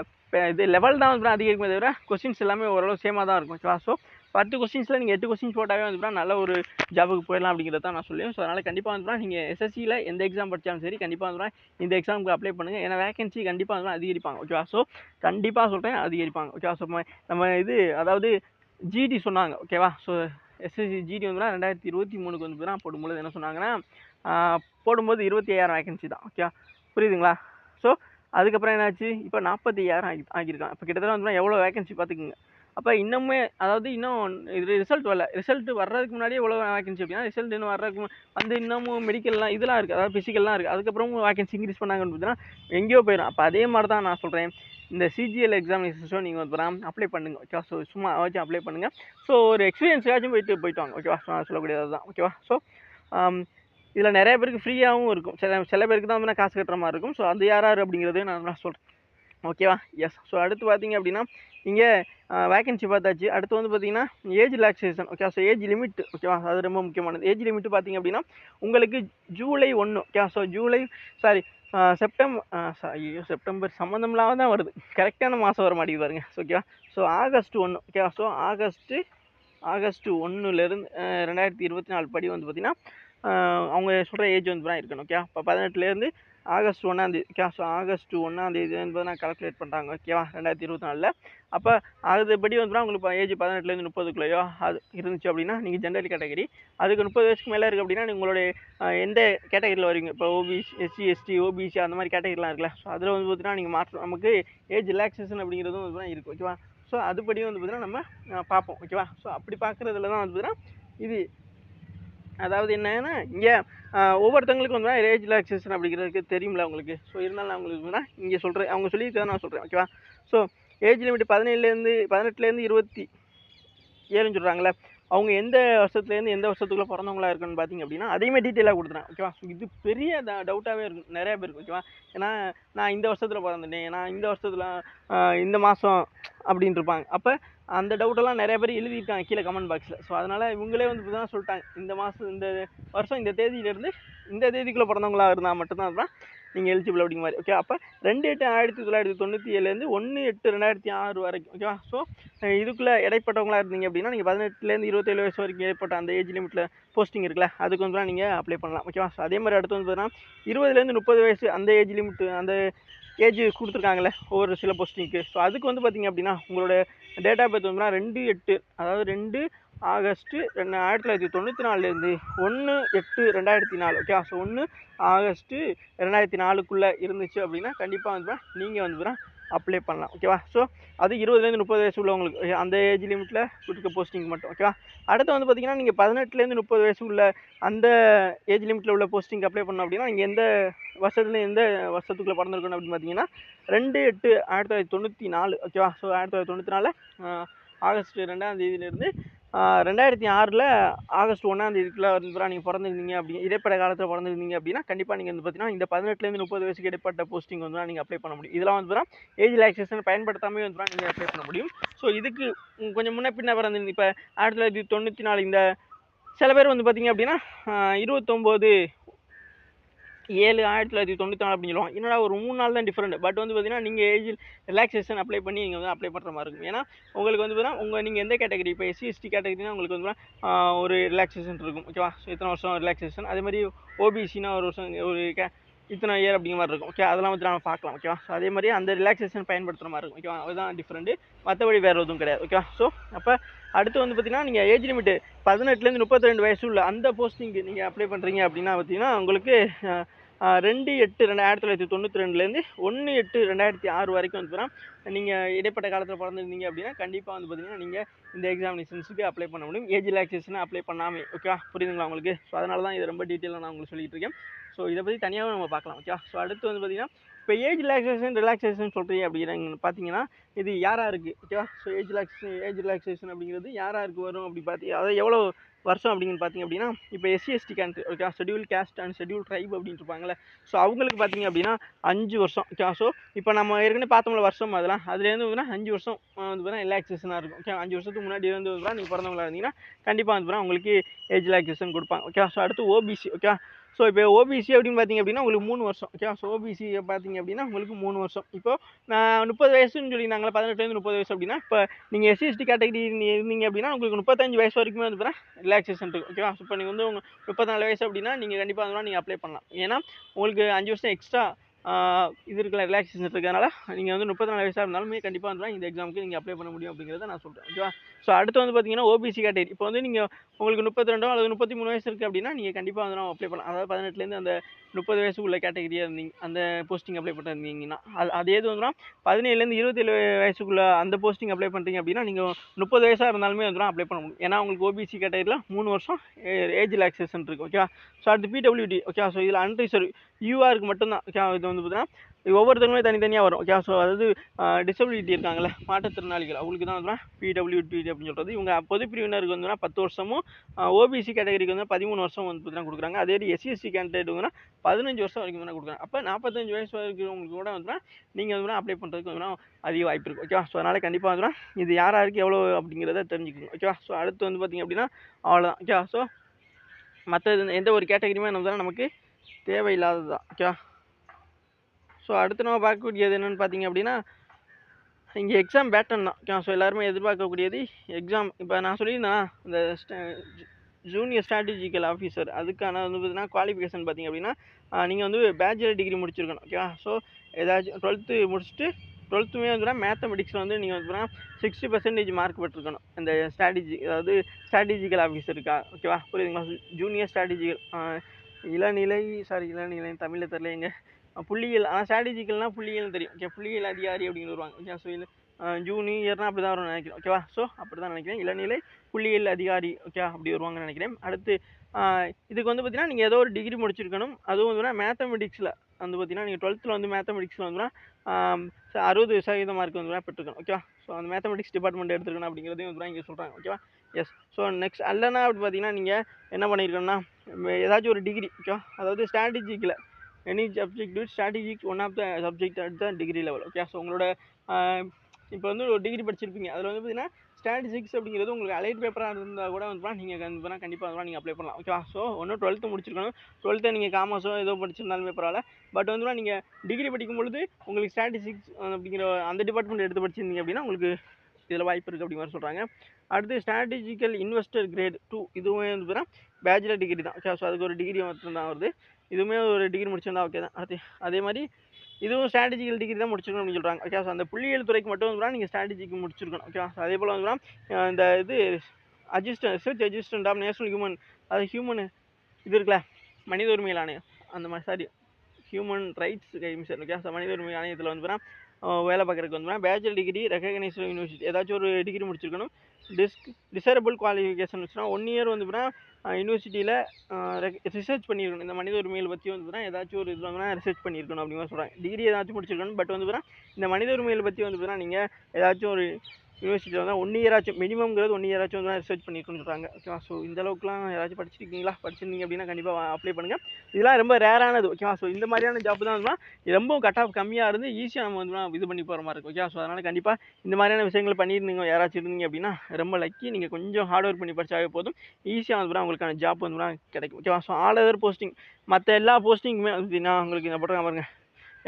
இது லெவல் தான் வந்து அதிகரிக்குமே தவிர கொஸ்டின்ஸ் எல்லாமே ஓரளவு சேமாக தான் இருக்கும். ஓகேவா. ஸோ 10 கொஸ்டின்ஸில் நீங்கள் 8 கொஸ்டின்ஸ் போட்டாவே வந்து நல்ல ஒரு ஜாபுக்கு போயிடலாம் அப்படிங்கிறத தான் நான் சொல்லுவேன். ஸோ அதனால் கண்டிப்பாக வந்து நீங்கள் எஸ்எஸ்சியில் எந்த எக்ஸாம் படித்தாலும் சரி கண்டிப்பாக வந்து இந்த எக்ஸாமுக்கு அப்ளை பண்ணுங்கள். ஏன்னா வேகன்சி கண்டிப்பாக வந்து அதிகரிப்பாங்க. ஓகேவா. ஸோ கண்டிப்பாக சொல்கிறேன் அதிகரிப்பாங்க. ஓகேவா. ஸோ நம்ம இது அதாவது ஜிடி சொன்னாங்க. ஓகேவா. ஸோ எஸ்எஸ்சி ஜிடி வந்து 2023க்கு வந்து போடும்போது என்ன சொன்னாங்கன்னா போடும்போது 25,000 வேகன்சி தான். ஓகே, புரியுதுங்களா. ஸோ அதுக்கப்புறம் என்னாச்சு, இப்போ 45,000 ஆகியிருக்கான். இப்போ கிட்டத்தட்ட வந்து எவ்வளோ வேகன்சி பார்த்துக்குங்க. அப்போ இன்னுமே அதாவது இன்னும் இது ரிசல்ட் வரல. ரிசல்ட் வர்றதுக்கு முன்னாடியே எவ்வளோ வேகன்சி அப்படின்னா ரிசல்ட் இன்னும் வர்றதுக்கு வந்து இன்னமும் மெடிக்கல்லாம் இதெல்லாம் இருக்குது, அதாவது ஃபிசிக்கல்லாம் இருக்குது. அதுக்கப்புறம் வேகன்சி இன்க்ரீஸ் பண்ணாங்கன்னு பார்த்தீங்கன்னா எங்கேயோ போயிடும். அப்போ அதே மாதிரி தான் நான் சொல்கிறேன், இந்த CGL எக்ஸாமினேஷன் நீங்கள் வந்து அப்ளை பண்ணுங்க. ஓகேவா. ஸோ சும்மா வச்சு அப்ளை பண்ணுங்கள். ஸோ ஒரு எக்ஸ்பீரியன்ஸாச்சும் போயிட்டு வாங்க. ஓகேவா. ஸோ நான் சொல்லக்கூடியது தான். ஓகேவா. ஸோ இதில் நிறைய பேருக்கு ஃப்ரீயாகவும் இருக்கும், சில பேருக்கு தான் வந்து காசு கட்டுற மாதிரி இருக்கும். ஸோ அது யார் அப்படிங்கிறதையும் நான் சொல்கிறேன். ஓகேவா. எஸ். ஸோ அடுத்து பார்த்தீங்க அப்படின்னா இங்கே வேகன்சி பார்த்தாச்சு. அடுத்து வந்து பார்த்தீங்கன்னா age relaxation. Okay, so age limit. ஓகேவா. அது ரொம்ப முக்கியமானது. ஏஜ் லிமிட் பார்த்தீங்க அப்படின்னா உங்களுக்கு ஜூலை 1. ஓகே, ஸோ செப்டம்பர் சம்மந்தம்லாம் தான் வருது, கரெக்டான மாதம் வர மாட்டேங்குது பாருங்க. ஓகேவா. So August 1. ஓகேவா. ஸோ ஆகஸ்ட் 1லேருந்து 2024 படி வந்து பார்த்திங்கன்னா அவங்க சொல்கிற ஏஜ் வந்து இருக்கணும். ஓகே, இப்போ 18லேருந்து ஆகஸ்ட் 1 ஓகே. ஸோ ஆகஸ்ட் 1 என்பதை நான் கால்குலேட் பண்ணுறாங்க. ஓகேவா. 2024. அப்போ அதுபடி வந்து உங்களுக்கு ஏஜ் 18லேருந்து 30க்குள்ளேயோ அது இருந்துச்சு அப்படின்னா நீங்கள் ஜென்ரல் கேட்டகரி. அதுக்கு 30 வயசுக்கு மேலே இருக்குது அப்படின்னா உங்களுடைய எந்த கேட்டகரியில் வருவீங்க. இப்போ OBC, SC, ST, OBC அந்த மாதிரி கேட்டகரிலாம் இருக்குல்ல. ஸோ அதில் வந்து பார்த்தீங்கன்னா நீங்கள் மாற்றம் நமக்கு ஏஜ் ரிலாக்ஸேஷன் அப்படிங்கிறதும் வந்து இருக்குது. ஓகேவா. ஸோ அதுபடி வந்து பார்த்தீங்கன்னா நம்ம பார்ப்போம். ஓகேவா. ஸோ அப்படி பார்க்குறதுல தான் வந்து பார்த்தீங்கன்னா இது அதாவது என்னன்னா இங்கே ஒவ்வொருத்தவங்களுக்கும் வந்து ஏஜ் ரிலாக்ஸேஷன் அப்படிங்கிறதுக்கு தெரியும்ல உங்களுக்கு. ஸோ இருந்தாலும் நான் உங்களுக்கு இங்கே சொல்கிறேன், அவங்க சொல்லியிருக்கதை நான் சொல்கிறேன். ஓகேவா. ஸோ ஏஜ் லிமிட் 18லேருந்து 27 சொல்கிறாங்களே, அவங்க எந்த வருஷத்துலேருந்து எந்த வருஷத்துக்குள்ளே பிறந்தவங்களா இருக்குன்னு பார்த்தீங்க அப்படின்னா அதையுமே டீட்டெயிலாக கொடுத்துறேன். ஓகேவா. ஸோ இது பெரிய டவுட்டாகவே இருக்கும் நிறைய பேருக்கு. ஓகேவா. ஏன்னா நான் இந்த வருஷத்தில் பிறந்துட்டேன், நான் இந்த வருஷத்தில் இந்த மாதம் அப்படின்னு இருப்பாங்க. அப்போ அந்த டவுட்டெல்லாம் நிறைய பேர் எழுதியிருக்காங்க கீழே கமெண்ட் பாக்ஸில். ஸோ அதனால் இவங்களே வந்து தான் சொல்லிட்டாங்க, இந்த மாதம் இந்த வருஷம் இந்த தேதியிலேருந்து இந்த தேதிக்குள்ளே பிறந்தவங்களா இருந்தால் மட்டும்தான் நீங்கள் எலிஜிபிள் அப்படிங்கிற மாதிரி. ஓகே, அப்போ 2/8/1997 1/8/2006 வரைக்கும். ஓகேவா? ஸோ இதுக்குள்ளே இடைப்பட்டவங்களாக இருந்தீங்க அப்படின்னா நீங்கள் 18 27 வயசு வரைக்கும் ஏற்பட்ட அந்த ஏஜ் லிமிட்டில் போஸ்டிங் இருக்குல்ல, அதுக்கு வந்து நீங்கள் அப்ளை பண்ணலாம். ஓகேவா? ஸோ அதே மாதிரி அடுத்து வந்து பார்த்தீங்கன்னா 20 30 வயசு அந்த ஏஜ் லிமிட், அந்த ஏஜ் கொடுத்துருக்காங்களே ஒரு சில போஸ்டிங்க்கு. ஸோ அதுக்கு வந்து பார்த்தீங்க அப்படின்னா உங்களோட டேட் ஆஃப் பர்த் வந்து 2/8, அதாவது 2 ஆகஸ்ட் 1994 1/8/2004. ஓகே, ஸோ 1 ஆகஸ்ட் 2004க்குள்ளே இருந்துச்சு அப்படின்னா கண்டிப்பாக வந்து நீங்கள் வந்து அப்ளை பண்ணலாம். ஓகேவா? ஸோ அது 20 30 வயசு உள்ளவங்களுக்கு அந்த ஏஜ் லிமிட்டில் கொடுக்க போஸ்டிங் மட்டும். ஓகேவா? அடுத்து வந்து பார்த்தீங்கன்னா நீங்கள் 18 30 வயசு உள்ள அந்த ஏஜ் லிமிட்டில் உள்ள போஸ்டிங் அப்ளை பண்ணோம் அப்படின்னா நீங்கள் எந்த வருஷத்துக்குள்ளே பிறந்திருக்கணும் அப்படின்னு பார்த்தீங்கன்னா 2/8/1994. ஓகேவா? ஸோ 1994 ஆகஸ்ட் 2ஆம் தேதியிலேருந்து 2006 ஆகஸ்ட் 1ஆம் தேதிக்குள்ளே வந்து நீங்கள் பிறந்திருந்தீங்க அப்படி இடைப்பட்ட காலத்தில் பிறந்திருந்தீங்க அப்படின்னா கண்டிப்பாக நீங்கள் வந்து பார்த்தீங்கன்னா இந்த 18 30 வயசுக்கு இடைப்பட்ட போஸ்டிங் வந்து நீங்கள் அப்ளை பண்ண முடியும். இதெல்லாம் வந்து ஏஜ் ரிலாக்ஸேஷன் பயன்படுத்தாமல் வந்து நீங்கள் அப்ளை பண்ண முடியும். ஸோ இதுக்கு கொஞ்சம் முன்ன பின்ன பிறந்து இப்போ 1994 இந்த சில பேர் வந்து பார்த்தீங்க அப்படின்னா 29/7/1994 அப்படின்னு சொல்லுவாங்க. என்னடா ஒரு 3 நாள் தான் டிஃப்ரெண்ட். பட் வந்து பார்த்தீங்கன்னா நீங்கள் ஏஜ் ரிலாக்ஸேஷன் அப்ளை பண்ணி நீங்கள் வந்து அப்ளை பண்ணுற மாதிரி இருக்கும். ஏன்னா உங்களுக்கு வந்து பார்த்தீங்கன்னா நீங்கள் எந்த கேட்டகரி, இப்போ SC ST கேட்டகரினா உங்களுக்கு வந்து ஒரு ரிலாக்ஸேஷன் இருக்கும். ஓகேவா? ஸோ இத்தனை வருஷம் ரிலாக்ஸேஷன். அதே மாதிரி OBCனா ஒரு வருஷம் ஒரு இத்தனை இயர் அப்படிங்கிற மாதிரி இருக்கும். ஓகே, அதெல்லாம் வந்து நம்ம பார்க்கலாம். ஓகேவா? ஸோ அதே மாதிரி அந்த ரிலாக்ஸேஷன் பயன்படுத்துகிற மாதிரி இருக்கும். ஓகேவா? அதுதான் டிஃப்ரெண்ட்டு, மற்றபடி வேறு எதுவும் கிடையாது. ஓகேவா? ஸோ அப்போ அடுத்து வந்து பார்த்தீங்கன்னா நீங்கள் ஏஜ் லிமிட்டு 18 32 வயசு உள்ள அந்த போஸ்டிங்கு நீங்கள் அப்ளை பண்ணுறீங்க அப்படின்னா பார்த்தீங்கன்னா உங்களுக்கு 2/8/1992 1/8/2006 வரைக்கும் வந்து நீங்கள் இடைப்பட்ட காலத்தில் பிறந்திருந்தீங்க அப்படின்னா கண்டிப்பாக வந்து பார்த்தீங்கன்னா நீங்கள் இந்த எக்ஸாமினேஷன்ஸுக்கு அப்ளை பண்ண முடியும். ஏஜ் ரிலாக்ஸேஷனை அப்ளை பண்ணாமல். ஓகேவா? புரியுதுங்களா உங்களுக்கு? ஸோ அதனால தான் இது ரொம்ப டீட்டெயிலாக நான் உங்களுக்கு சொல்லிட்டு இருக்கேன். ஸோ இதை பற்றி தனியாகவும் நம்ம பார்க்கலாம். ஓகே, ஸோ அடுத்து வந்து பார்த்தீங்கன்னா இப்போ ஏஜ் ரிலாக்ஸேஷன் சொல்கிறீங்க அப்படிங்கிறாங்க பார்த்தீங்கன்னா இது யாராருக்கு? ஓகேவா? ஸோ ஏஜ் ரிலாக்ஸேஷன் அப்படிங்கிறது யாராருக்கு வரும் அப்படி பார்த்தீங்க, அதாவது எவ்வளோ வருஷம் அப்படிங்கன்னு பார்த்தீங்க அப்படின்னா இப்போ SC ST கேண்ட்ரி, okay, schedule caste and schedule tribe அப்படின்ட்டு இருப்பாங்களே, ஸோ அவங்களுக்கு பார்த்தீங்க அப்படின்னா 5 வருஷம். ஓகே, ஸோ இப்போ நம்ம ஏற்கனவே பார்த்தோம்ல வருஷம், அதெல்லாம் அதுலேருந்து வந்து 5 வருஷம் வந்து பார்த்தீங்கன்னா ரிலாக்ஸேஷனாக இருக்கும். ஓகே, 5 வருஷத்துக்கு முன்னாடி வந்து நீங்கள் பிறந்தவங்களா இருந்தீங்கன்னா கண்டிப்பாக வந்து உங்களுக்கு ஏஜ் ரிலாக்ஸேஷன் கொடுப்பாங்க. ஓகே, ஸோ அடுத்து OBC. ஓகே, ஸோ இப்போ OBC அப்படின்னு பார்த்தீங்க அப்படின்னா உங்களுக்கு 3 வருஷம். ஓகே, ஸோ OBC பார்த்தீங்க அப்படின்னா உங்களுக்கு 3 வருஷம். இப்போ நான் 30 வயசுன்னு சொல்லியிருந்தாங்களா, 18 30 வயசு அப்படின்னா இப்போ நீங்கள் SC ST கேட்டகரி இருந்தீங்க அப்படின்னா உங்களுக்கு 35 வயசு வரைக்குமே வந்து ரிலாக்ஸேஷன் இருக்குது. ஓகேவா? இப்போ நீங்கள் வந்து உங்கள் 34 வயசு அப்படின்னா நீங்கள் கண்டிப்பாக வந்து நீங்கள் அப்ளை பண்ணலாம். ஏன்னா உங்களுக்கு 5 வருஷம் எக்ஸ்ட்ரா இது இருக்குல்ல, ரிலாக்ஸேஷன் இருக்கிறதுனால நீங்கள் வந்து 34 வயசாக இருந்தாலுமே கண்டிப்பாக வந்து இந்த எக்ஸாமுக்கு நீங்கள் அப்ளை பண்ண முடியும் அப்படிங்கிறத நான் சொல்கிறேன். ஓகேவா? ஸோ அடுத்து வந்து பார்த்தீங்கன்னா OBC கேட்டகரி. இப்போ வந்து நீங்கள் உங்களுக்கு 32 அல்லது 33 வயசு இருக்குது அப்படின்னா நீங்கள் கண்டிப்பாக வந்து அப்ளை பண்ணலாம். அதாவது 18 அந்த 30 வயசு உள்ள கேட்டகரியாக இருந்தீங்க, அந்த போஸ்டிங் அப்ளை பண்ணிருந்தீங்கன்னா அதே இது வந்து 17 27 வயசுக்குள்ள அந்த போஸ்டிங் அப்ளை பண்ணுறீங்க அப்படின்னா நீங்கள் 30 வயசாக இருந்தாலுமே வந்து அப்ளை பண்ண முடியும். ஏன்னா உங்களுக்கு OBC கேட்டகரியில் 3 வருஷம் ஏஜ் ரிலாக்ஸேஷன் இருக்குது. ஓகே, ஸோ அடுத்து PWD. ஓகே, ஸோ இதில் அன்ரிசர்வ் URக்கு மட்டும்தான். ஓகே, இது வந்து பார்த்தீங்கன்னா ஒவ்வொருத்தருமே தனித்தனியாக வரும். ஓகே, ஸோ அதாவது டிசபிலிட்டி இருக்காங்களே, மாற்றுத்திறனாளிகள், அவங்களுக்கு தான் வந்து PWD அப்படின்னு சொல்கிறது. இவங்க பொது பிரிவினருக்கு வந்து 10 வருஷமும் OBC கேட்டகரிக்கு வந்து 13 வருஷம் வந்து பார்த்தீங்கன்னா கொடுக்குறாங்க. அதே SC ST கேண்டிடேட் வந்து 15 வருஷம் வரைக்கும் வந்து கொடுக்குறாங்க. அப்போ 45 வயசு வரைக்கும் கூட வந்து நீங்கள் வந்து அப்ளை பண்ணுறதுக்கு வந்து அதிக வாய்ப்பு இருக்குது. ஓகேவா? ஸோ அதனால் கண்டிப்பாக வந்து இது யாராருக்கு எவ்வளோ அப்படிங்கிறத தெரிஞ்சுக்கணும். ஓகேவா? ஸோ அடுத்து வந்து பார்த்திங்க அப்படின்னா அவ்வளோதான். ஓகேவா? ஸோ மற்ற எந்த ஒரு கேட்டகரியுமே நமக்கு தேவையில்லாதது தான். ஓகேவா? ஸோ அடுத்து நம்ம பார்க்கக்கூடியது என்னென்னு பார்த்தீங்க அப்படின்னா இங்கே எக்ஸாம் பேட்டர்ன் தான். ஓகே, ஸோ எல்லாருமே எதிர்பார்க்கக்கூடியது எக்ஸாம். இப்போ நான் சொல்லியிருந்தேன் இந்த ஜூனியர் ஸ்ட்ராட்டஜிக்கல் ஆஃபீஸர், அதுக்கான வந்து பார்த்தீங்கன்னா குவாலிஃபிகேஷன் பார்த்தீங்க அப்படின்னா நீங்கள் வந்து பேச்சுலர் டிகிரி முடிச்சிருக்கணும். ஓகேவா? ஸோ ஏதாச்சும் 12th முடிச்சுட்டு 12th வந்து மேத்தமெட்டிக்ஸில் வந்து நீங்கள் வந்து 60% மார்க் பெற்றிருக்கணும் இந்த அதாவது ஸ்ட்ராட்டஜிக்கல் ஆஃபீஸருக்கா. ஓகேவா? புரியுதுங்களா? ஜூனியர் ஸ்ட்ராட்டஜிக்கல் இளநிலை தமிழில் தெரியல எங்க புள்ளியியல், ஆனால் ஸ்ட்ராட்டஜிக்கல்னால் புள்ளியியல் தெரியும். ஓகே, புள்ளியியல் அதிகாரி அப்படின்னு வருவாங்க. ஓகே, ஸோ இது ஜூனியர்னால் அப்படி தான் வரும்னு நினைக்கிறேன். ஓகேவா? ஸோ அப்படி தான் நினைக்கிறேன். இளநிலை புள்ளியியல் அதிகாரி, ஓகே, அப்படி வருவாங்கன்னு நினைக்கிறேன். அடுத்து இதுக்கு வந்து பார்த்தீங்கன்னா நீங்கள் ஏதோ ஒரு டிகிரி முடிச்சிருக்கணும். அதுவும் வந்து மேத்தமெட்டிக்ஸில் வந்து பார்த்தீங்கன்னா நீங்கள் 12th வந்து மேத்தமெட்டிக்ஸில் வந்து 60% மார்க் வந்து பெற்றுக்கணும். ஓகேவா? ஸோ அந்த மேத்தமெட்டிக்ஸ் டிபார்ட்மெண்ட் எடுத்துருக்கணும் அப்படிங்கிறதையும் வந்து இங்கே சொல்கிறாங்க. ஓகேவா? எஸ். ஸோ நெக்ஸ்ட் அல்லனா அப்படி பார்த்தீங்கன்னா நீங்கள் என்ன பண்ணியிருக்கணும்னா ஏதாச்சும் ஒரு டிகிரி, ஓகேவா, அதாவது ஸ்ட்ராட்டஜிக்கில் any subject with strategic one of the subject at the degree level. Okay, so உங்களோட இப்போ வந்து ஒரு டிகிரி படிச்சிருப்பீங்க, அதில் வந்து பார்த்தீங்கன்னா ஸ்டாட்டிஸ்டிக்ஸ் அப்படிங்கிறது உங்களுக்கு அலைட் பேப்பராக இருந்தால் கூட வந்து நீங்கள் கண்டிப்பாக வந்து நீங்கள் அப்ளை பண்ணலாம். ஓகேவா? ஸோ ஒன்றும் 12th முடிச்சிருக்கணும். 12th நீங்கள் காமர்ஸோ ஏதோ படிச்சிருந்தாலுமே பரவாயில்ல. பட் வந்து நீங்கள் டிகிரி படிக்கும் பொழுது உங்களுக்கு ஸ்டாட்டிஸ்டிக்ஸ் அப்படிங்கிற அந்த டிபார்ட்மெண்ட் எடுத்து படிச்சிருந்தீங்க அப்படின்னா உங்களுக்கு இதில் வாய்ப்பு இருக்குது அப்படிங்கிற மாதிரி சொல்கிறாங்க. அடுத்து ஸ்ட்ராட்டஜிக்கல் இன்வெஸ்டர் கிரேட் 2 இதுவுமே வந்து பேச்சுலர் டிகிரி தான். ஓகே, ஸோ அதுக்கு ஒரு டிகிரி மட்டும் தான் வருது. இதுவுமே ஒரு டிகிரி முடிச்சிருந்தா ஓகே தான். அடுத்து அதே மாதிரி இதுவும் ஸ்ட்ராட்டஜிக்கல் டிகிரி தான் முடிச்சிருக்கணும் அப்படின்னு சொல்கிறாங்க. ஓகே, ஸோ அந்த புள்ளியியல் துறைக்கு மட்டும் வந்து நீங்கள் ஸ்ட்ராட்டஜிக்கு முடிச்சிருக்கணும். ஓகே, ஸோ அதே போல் வந்து இந்த இது research assistant of national human, அது ஹியூமன் இது இருக்குல்ல, மனித உரிமைகள் ஆணையம், அந்த மாதிரி sorry human rights commission. Okay, so மனித உரிமை ஆணையத்தில் வந்து வேலை பார்க்குறதுக்கு வந்து பேச்சுலர் டிகிரி ரெகக்னைஸ்டு யூனிவர்சிட்டி ஏதாச்சும் ஒரு டிகிரி முடிச்சிருக்கணும். டிசரபிள் குவாலிஃபிகேஷன் வச்சுன்னா 1 இயர் வந்து யூனிவர்சிட்டியில் ரிசர்ச் பண்ணியிருக்கணும். இந்த மனித உரிமைகள் பற்றி வந்து ஏதாச்சும் ஒரு இது வந்து ரிசர்ச் பண்ணியிருக்கணும் அப்படின்னு சொல்கிறாங்க. டிகிரி ஏதாச்சும் முடிச்சிருக்கணும். பட் வந்து இந்த மனித உரிமைகள் பற்றி வந்து நீங்கள் ஏதாச்சும் ஒரு யூனிவர்சிட்டியில் வந்து 1 இயராச்சும் மினிமம்ங்கிறது 1 இயராச்சும் வந்து ரிசர்ச் பண்ணியிருக்கணும்னு சொல்கிறாங்க. ஓகேவா? ஸோ இந்த அளவுக்குலாம் யாராச்சும் படிச்சிருக்கீங்களா? படிச்சிருந்தீங்க அப்படின்னா கண்டிப்பாக அப்ளை பண்ணுங்கள். இதெல்லாம் ரொம்ப ரேரானது. ஓகேவா? ஸோ இந்த மாதிரியான ஜாப் தான் வந்து ரொம்பவும் கட் ஆஃப் கம்மியாக இருந்து ஈஸியாக நம்ம வந்து இது பண்ணி போகிற மாதிரி இருக்கும். ஓகேவா? ஸோ அதனால் கண்டிப்பாக இந்த மாதிரியான விஷயங்கள் பண்ணியிருந்தீங்க யாராச்சும் இருந்தீங்க அப்படின்னா ரொம்ப லக்கி. நீங்கள் கொஞ்சம் ஹார்ட் ஒர்க் பண்ணி படிச்சாவே போதும், ஈஸியாக வந்து உங்களுக்கான ஜாப் வந்து கிடைக்கும். ஓகேவா? ஸோ ஆல் அதர் போஸ்டிங் மற்ற எல்லா போஸ்டிங்குமே அப்படின்னா உங்களுக்கு இந்த போட்டுருக்க பாருங்க,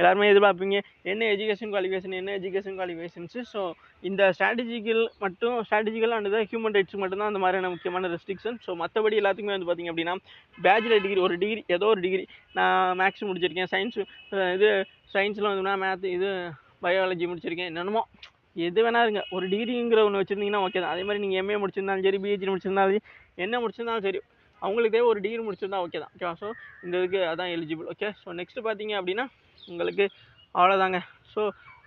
எல்லாருமே எதிர்பார்ப்பீங்க என்ன எஜுகேஷன் குவாலிஃபிகேஷன்ஸு. ஸோ இந்த ஸ்ட்ராட்டஜிக்கல் அண்ட் ஹியூமன் ரைட்ஸ் மட்டும்தான் அந்த மாதிரியான முக்கியமான ரெஸ்ட்ரிக்ஷன். ஸோ மற்றபடி எல்லாத்துக்குமே வந்து பார்த்திங்க அப்படின்னா பேச்சுலர் டிகிரி ஒரு டிகிரி ஏதோ ஒரு டிகிரி, நான் மேக்ஸ் முடிச்சிருக்கேன், சயின்ஸில் வந்து மேத் இது பயாலஜி முடிச்சிருக்கேன், என்னென்னமோ எது வேணா இருங்க, ஒரு டிகிரிங்கிற ஒன்று வச்சுருந்தீங்கன்னா ஓகே தான். அதே மாதிரி நீங்கள் எம்ஏ முடிச்சிருந்தாலும் சரி, பிஹெச்டி முடிச்சிருந்தாலும் என்ன முடிச்சிருந்தாலும் சரி, அவங்களுக்கு ஒரு டிகிரி முடிச்சிருந்தா ஓகே தான். ஓகேவா? ஸோ இந்த இதுக்கு அதான் எலிஜிபிள். ஓகே, ஸோ நெக்ஸ்ட்டு பார்த்தீங்க அப்படின்னா உங்களுக்கு அவ்வளோதாங்க. ஸோ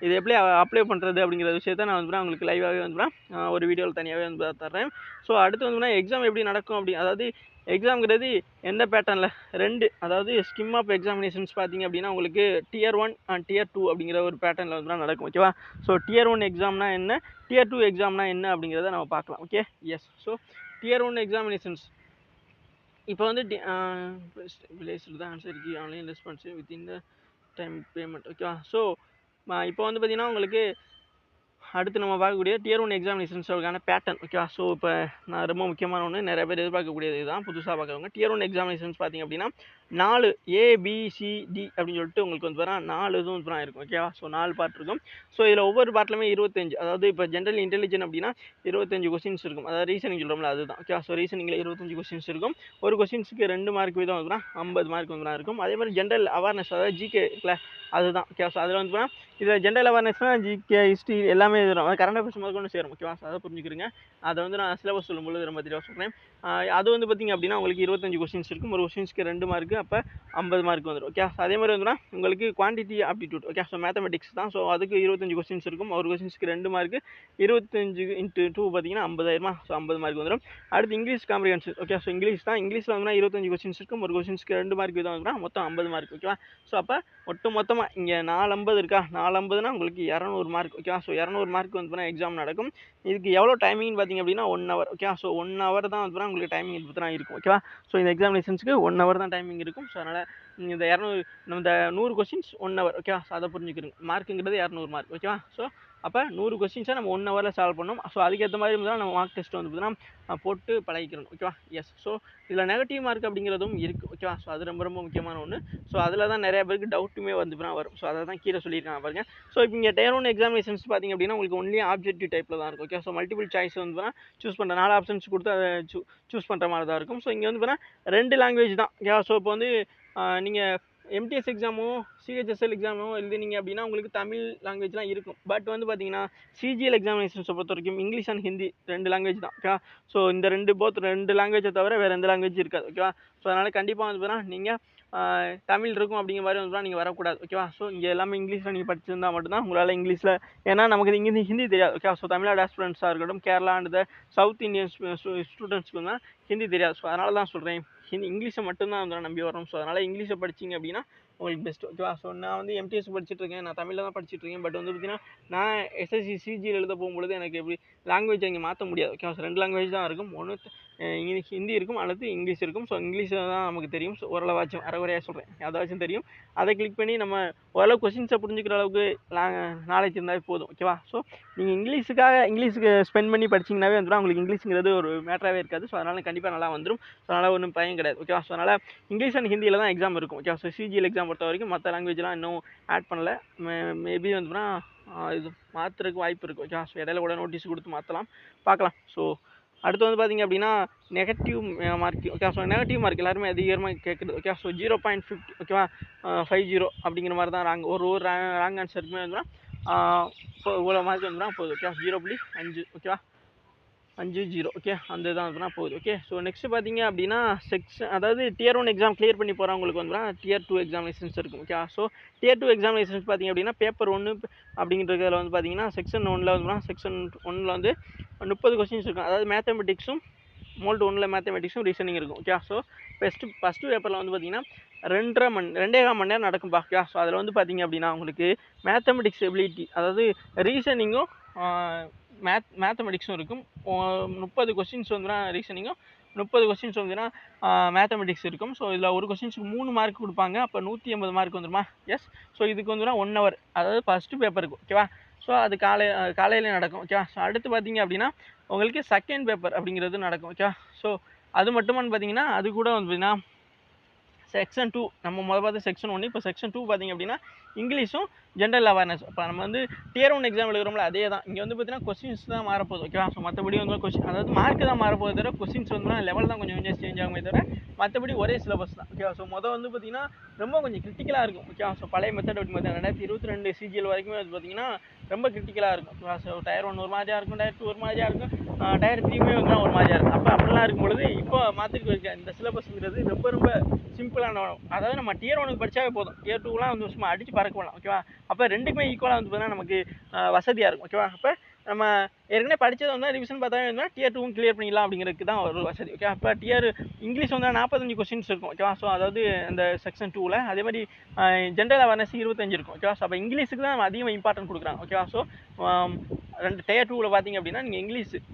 இது எப்படி அப்ளை பண்ணுறது அப்படிங்கிற விஷயத்த நான் வந்து உங்களுக்கு லைவாகவே வந்து ஒரு வீடியோவில் தனியாகவே வந்து தர்றேன். ஸோ அடுத்து வந்து எக்ஸாம் எப்படி நடக்கும் அப்படி, அதாவது எக்ஸாம்ங்கிறது எந்த பேட்டர்னில் 2, அதாவது ஸ்கிம் ஆஃப் எக்ஸாமினேஷன்ஸ் பார்த்தீங்க அப்படின்னா உங்களுக்கு Tier 1 அண்ட் Tier 2 அப்படிங்கிற ஒரு பேட்டர்னில் வந்து நடக்கும். ஓகேவா? ஸோ Tier 1 எக்ஸாம்னா என்ன, Tier 2 எக்ஸாம்னா என்ன அப்படிங்கிறத நம்ம பார்க்கலாம். Okay, yes. So Tier 1 examinations இப்போ வந்து வில்லேஜில் தான் ஆன்சர் இருக்குது, online response within the time payment. ஓகேவா? ஸோ இப்போ வந்து பார்த்திங்கன்னா உங்களுக்கு அடுத்து நம்ம பார்க்கக்கூடிய Tier 1 எக்ஸாமினேஷன்ஸோட பேட்டர்ன். ஓகேவா? ஸோ இப்போ நான் ரொம்ப முக்கியமான ஒன்று, நிறைய பேர் எதிர்பார்க்கக்கூடியது தான் புதுசாக பார்க்குறவங்க. Tier 1 எக்ஸாமினேஷன்ஸ் பார்த்திங்க அப்படின்னா 4 ABCD அப்படின்னு சொல்லிட்டு உங்களுக்கு வந்து 4 இதுவும் வந்து இருக்கும். ஓகேவா? ஸோ 4 பார்ட் இருக்கும். ஸோ இதில் ஒவ்வொரு பார்ட்லையுமே 25, அதாவது இப்போ ஜென்ரல் இன்டெலிஜென்ட் அப்படின்னா 25 கொஸ்டின்ஸ் இருக்கும். அதாவது ரீசனிங் சொல்கிறோம்ல, அதுதான். ஓகேவா? ஸோ ரீசனிங்கில் 25 கொஸ்டின்ஸ் இருக்கும். ஒரு கொஸ்டின்ஸுக்கு 2 மார்க் வீதம் வந்து 50 மார்க் வந்து இருக்கும். அதே மாதிரி ஜென்ரல் அவேர்னஸ், அதாவது ஜிகே இருக்குல்ல, அதுதான். ஓகே, ஸோ அதில் வந்து இதில் ஜென்ரல் அவேர்னஸ்னால் ஜிகே, ஹிஸ்ட்ரி எல்லாமே வரும். அது கரண்ட் அஃபேர்ஸ் முதல் கொண்டு சேரும். ஓகேவா? ஸோ அதை புரிஞ்சுக்கிறீங்க. அதை வந்து நான் சிலபஸ் சொல்லும்போது ரொம்ப தெளிவாக சொல்கிறேன். அது வந்து பார்த்திங்க அப்படின்னா உங்களுக்கு 25 கொஸ்டின்ஸ் இருக்கும். ஒரு கொஸ்டின்ஸ்க்கு 2 மார்க்கு, அப்போ 50 மார்க் வந்துடும். ஓகே, அதே மாதிரி வந்து உங்களுக்கு quantity aptitude. Okay, so mathematics தான். ஸோ அதுக்கு 25 கொஸ்டின்ஸ் இருக்கும். ஒரு கொஸ்டின்ஸ்க்கு 2 மார்க்கு, 25 × 2 பார்த்தீங்கன்னா 50,000, ஸோ 50 மார்க் வந்துடும். அடுத்து English comprehension. Okay, so English தான். இங்கிலீஷில் வந்து 25 கொஸ்டின்ஸ் இருக்கும். ஒரு கொஸ்டின்ஸ்க்கு 2 மார்க் தான் வந்து மொத்தம் 50 மார்க். ஓகேவா? ஸோ அப்போ மொத்தமாக இங்கே 450 இருக்கா, 450னா உங்களுக்கு 200 மார்க். ஓகேவா? ஸோ 200 மார்க் வந்து எக்ஸாம் நடக்கும். இதுக்கு எவ்வளோ டைமிங் பார்த்தீங்க அப்படின்னா 1 ஹவர். ஓகே, ஸோ 1 ஹவர் தான் வந்து உங்களுக்கு டைமிங் இருக்கும். ஓகேவா? ஸோ இந்த எக்ஸாமினேஷன்ஸுக்கு 1 ஹவர் தான் டைமிங் இருக்கும். ஸோ அதனால் இந்த 100 கொஸ்டின்ஸ் 1 ஹவர். ஓகேவா? ஸோ அதை புரிஞ்சுக்கிறீங்க. மார்க்குங்கிறது 200 மார்க். ஓகேவா? ஸோ அப்போ 100 கொஸ்டின்ஸை நம்ம 1 ஹவரில் சால்வ் பண்ணணும். ஸோ அதுக்கேற்ற மாதிரி தான் நம்ம மார்க் டெஸ்ட் வந்து பார்த்தீங்கன்னா போட்டு பழகிக்கணும். ஓகேவா? எஸ். ஸோ இதில் நெகட்டிவ் மார்க் அப்படிங்கிறதும் இருக்குது. ஓகேவா? ஸோ அது ரொம்ப ரொம்ப முக்கியமான ஒன்று. ஸோ அதில் தான் நிறைய பேருக்கு டவுட்டுமே வந்து வரும். ஸோ அதை தான் கீழே சொல்லியிருக்காங்க பாருங்க. ஸோ இப்போ இங்கே Tier 1 எக்ஸாமினேஷன்ஸ் பார்த்திங்க அப்படின்னா உங்களுக்கு ஒன்லி ஆப்ஜெக்டிவ் டைப்பில் தான் இருக்கும். ஓகே, ஸோ மல்டிபிள் சாய்ஸ் வந்து சூஸ் பண்ணுற 4 ஆப்ஷன்ஸ் கொடுத்து அதை சூஸ் பண்ணுற மாதிரி தான் இருக்கும். ஸோ இங்கே வந்து பார்த்தீங்கன்னா 2 லாங்குவேஜ் தான். ஓகேவா? ஸோ இப்போ வந்து நீங்கள் எம்டிஎஸ் எக்ஸாமோ சிஹெச்எஸ்எல் எக்ஸாமோ எழுதினீங்க அப்படின்னா உங்களுக்கு தமிழ் லாங்குவேஜ்லாம் இருக்கும். பட் வந்து பார்த்தீங்கன்னா சிஜிஎல் எக்ஸாமினேஷன்ஸை பொறுத்த வரைக்கும் இங்கிலீஷ் அண்ட் ஹிந்தி 2 லாங்குவேஜ் தான். ஓகேவா? ஸோ இந்த 2 லாங்குவேஜை தவிர வேறு எந்த லாங்குவேஜ் இருக்காது. ஓகேவா? ஸோ அதனால் கண்டிப்பாக வந்து பார்த்தீங்கன்னா நீங்கள் தமிழ் இருக்கும் அப்படிங்கிற மாதிரி வந்து நீங்கள் வரக்கூடாது. ஓகேவா? ஸோ இங்கே எல்லாமே இங்கிலீஷில் நீங்கள் படிச்சிருந்தால் மட்டும்தான் உங்களால் இங்கிலீஷில், ஏன்னா நமக்கு இங்கே ஹிந்தி தெரியாது. ஓகே, ஸோ தமிழ்நாடு ஆஸ்பிரண்ட்ஸாக இருக்கட்டும், கேரளா அண்ட் சவுத் இந்தியன் ஸ்டூடெண்ட்ஸ்க்கு வந்து ஹிந்தி தெரியாது. ஸோ அதனால தான் சொல்கிறேன், இங்கிலீஷை மட்டும்தான் வந்து நம்பி வரோம். ஸோ அதனால் இங்கிலீஷை படிச்சிங்க அப்படின்னா உங்களுக்கு பெஸ்ட். ஓகேவா? ஸோ நான் வந்து எம்டிஎஸ் படிச்சுட்ருக்கேன், நான் தமிழில் தான் படிச்சுட்ருக்கேன். பட் வந்து பார்த்தீங்கன்னா நான் எஸ்எஸ்சி சிஜியில் எழுத போகும்பொழுது எனக்கு எப்படி லாங்குவேஜ் இங்கே மாற்ற முடியாது. ஓகே, ஸோ 2 லாங்குவேஜ் தான் இருக்கும். ஒன்று ஹிந்தி இருக்கும் அல்லது இங்கிலீஷ் இருக்கும். ஸோ இங்கிலீஷ் தான் நமக்கு தெரியும். ஸோ ஓரளவாச்சும் அரைகுறையாக சொல்கிறேன், அதாச்சும் தெரியும். அதை கிளிக் பண்ணி நம்ம ஓரளவு கொஸ்டின்ஸை புரிஞ்சுக்கிற அளவுக்கு நாலேஜ் இருந்தாவே போதும். ஓகேவா? ஸோ நீங்கள் இங்கிலீஷுக்கு ஸ்பெண்ட் பண்ணி படிச்சிங்கனாவே வந்துடும், உங்களுக்கு இங்கிலீஷுங்கிறது ஒரு மேட்டராகவே இருக்காது. ஸோ அதனால் கண்டிப்பாக நல்லா வந்துடும். ஸோ அதனால் ஒன்றும் பயம் கிடையாது. ஓகேவா? ஸோ அதனால் இங்கிலீஷ் அண்ட் ஹிந்தியில் தான் எக்ஸாம் இருக்கும். ஓகேவா? ஸோ சிஜிஎல் எக்ஸாம் பொறுத்த வரைக்கும் மற்ற லாங்குவேஜ்லாம் இன்னும் ஆட் பண்ணல. மேபி வந்துன்னா இது மாற்றுறதுக்கு வாய்ப்பு இருக்குது. ஓகேவா? ஸோ இடையில கூட நோட்டீஸ் கொடுத்து மாற்றலாம், பார்க்கலாம். ஸோ அடுத்து வந்து பார்த்திங்க அப்படின்னா negative mark. Okay, so negative mark எல்லாருமே அதிகமாக கேட்குறது. ஓகே, ஸோ 0.50 ஓகேவா, 50 அப்படிங்கிற மாதிரி தான் ராங். ஒரு ராங் ஆன்சருக்குமே வந்துன்னா இப்போ இவ்வளோ மார்க் வந்துன்னா போகுது. ஓகே, 0.5 ஓகேவா, 50 ஓகே, அந்த இதான் வந்துன்னா போகுது. ஓகே, ஸோ நெக்ஸ்ட்டு பார்த்தீங்க அப்படின்னா அதாவது Tier 1 எக்ஸாம் கிளியர் பண்ணி போகிறவங்களுக்கு வந்துன்னா Tier 2 எக்ஸாமினேஷன்ஸ் இருக்கும். ஓகே, ஸோ Tier 2 எக்ஸாமினேஷன்ஸ் பார்த்தீங்க அப்படின்னா பேப்பர் 1 அப்படிங்கிறதுல வந்து பார்த்தீங்கன்னா செக்ஷன் 1ல் வந்துன்னா செக்ஷன் 1ல் வந்து 30 கொஸ்டின்ஸ் இருக்கும். அதாவது மேத்தமெட்டிக்ஸும் மோல்டு 1ல் மேத்தமெட்டிக்ஸும் ரீசனிங் இருக்கும். ஓகே, ஸோ ஃபஸ்ட்டு பேப்பரில் வந்து பார்த்தீங்கன்னா 2.5 மணி நேரம் நடக்கும்பா. ஓகே, ஸோ அதில் வந்து பார்த்தீங்க அப்படின்னா உங்களுக்கு மேத்தமெட்டிக்ஸ் எபிலிட்டி, அதாவது ரீசனிங்கும் மேத்தமெட்டிக்ஸும் இருக்கும். 30 கொஸ்டின்ஸ் வந்துன்னா ரீசனிங்கும், 30 கொஸ்டின்ஸ் வந்துன்னா மேத்தமெட்டிக்ஸ் இருக்கும். ஸோ இதில் ஒரு கொஸ்டின்ஸுக்கு 3 மார்க் கொடுப்பாங்க. அப்போ 180 மார்க் வந்துடுமா? எஸ். ஸோ இதுக்கு வந்துன்னா 1 hour, அதாவது ஃபஸ்ட்டு பேப்பருக்கு. ஓகேவா? ஸோ அது காலையில் நடக்கும். ஓகேவா? ஸோ அடுத்து பார்த்தீங்க அப்படின்னா உங்களுக்கு செகண்ட் பேப்பர் அப்படிங்கிறது நடக்கும். ஓகேவா? ஸோ அது மட்டுமான்னு பார்த்தீங்கன்னா அது கூட வந்து பார்த்தீங்கன்னா செக்ஷன் 2 நம்ம முதல் பார்த்து செக்ஷன் 1, இப்போ செக்ஷன் 2 பார்த்திங்க அப்படின்னா இங்கிலீஷும் ஜென்ரல் அவேர்னஸ். இப்போ நம்ம வந்து Tier 1 எக்ஸாம் எழுதுகிறோம்ல, அதே தான். இங்கே வந்து பார்த்தீங்கன்னா கொஸ்டின்ஸ் தான் மாறப்போகுது. ஓகேவா? ஸோ மற்றபடி வந்து அதாவது மார்க்கு தான் மாறப்போகுது தவிர கொஸ்டின்ஸ் வந்து லெவல் தான் கொஞ்சம் சேஞ்ச் ஆகுமே தவிர மற்றபடி ஒரே சிலபஸ் தான். ஓகேவா? ஸோ வந்து பார்த்தீங்கன்னா ரொம்ப கொஞ்சம் கிரிட்டிக்கலாக இருக்கும். ஓகேவா? ஸோ பழைய மெத்தட் அப்படி மெத்தட் 2022 சிஜிஎல் வரைக்குமே வந்து பார்த்தீங்கன்னா ரொம்ப கிரிட்டிக்கலாக இருக்கும். ஓகேவா? ஸோ Tier 1 ஒரு மாதிரியாக இருக்கும், Tier 2 ஒரு மாதிரியாக இருக்கும், Tier 3மே வந்து ஒரு மாதிரியாக இருக்கும். அப்போ அப்படிலாம் இருக்கும் பொழுது இப்போ மாற்றிட்டு இருக்க இந்த சிலபஸ்ங்கிறது ரொம்ப சிம்பிளான, அதாவது நம்ம Tier 1க்கு படித்தாவே போதும். Tier 2லாம் வந்து சும்மா அடித்து பறக்க போகலாம். ஓகேவா? அப்போ ரெண்டுக்குமே ஈக்குவலாக வந்து பார்த்தீங்கன்னா நமக்கு வசதியாக இருக்கும். ஓகேவா? அப்போ நம்ம ஏற்கனவே படித்தது வந்து ரிவிஷன் பார்த்தாவே இருந்தால் Tier 2 கிளியர் பண்ணிடலாம் அப்படிங்கிறதுக்கு தான் ஒரு வசதி. ஓகே, அப்போ இங்கிலீஷ் வந்து 45 கொஸ்டின்ஸ் இருக்கும். ஓகேவா? ஸோ அதாவது அந்த செக்ஷன் 2ல் அதே மாதிரி ஜென்ரல் அவேர்னஸ் 25 இருக்கும். ஓகேவா? ஸோ அப்போ இங்கிலீஷுக்கு தான் நம்ம அதிகமாக இம்பார்ட்டன்ட் கொடுக்குறாங்க. ஓகேவா? ஸோ Tier 2ல் பார்த்தீங்க அப்படின்னா நீங்கள்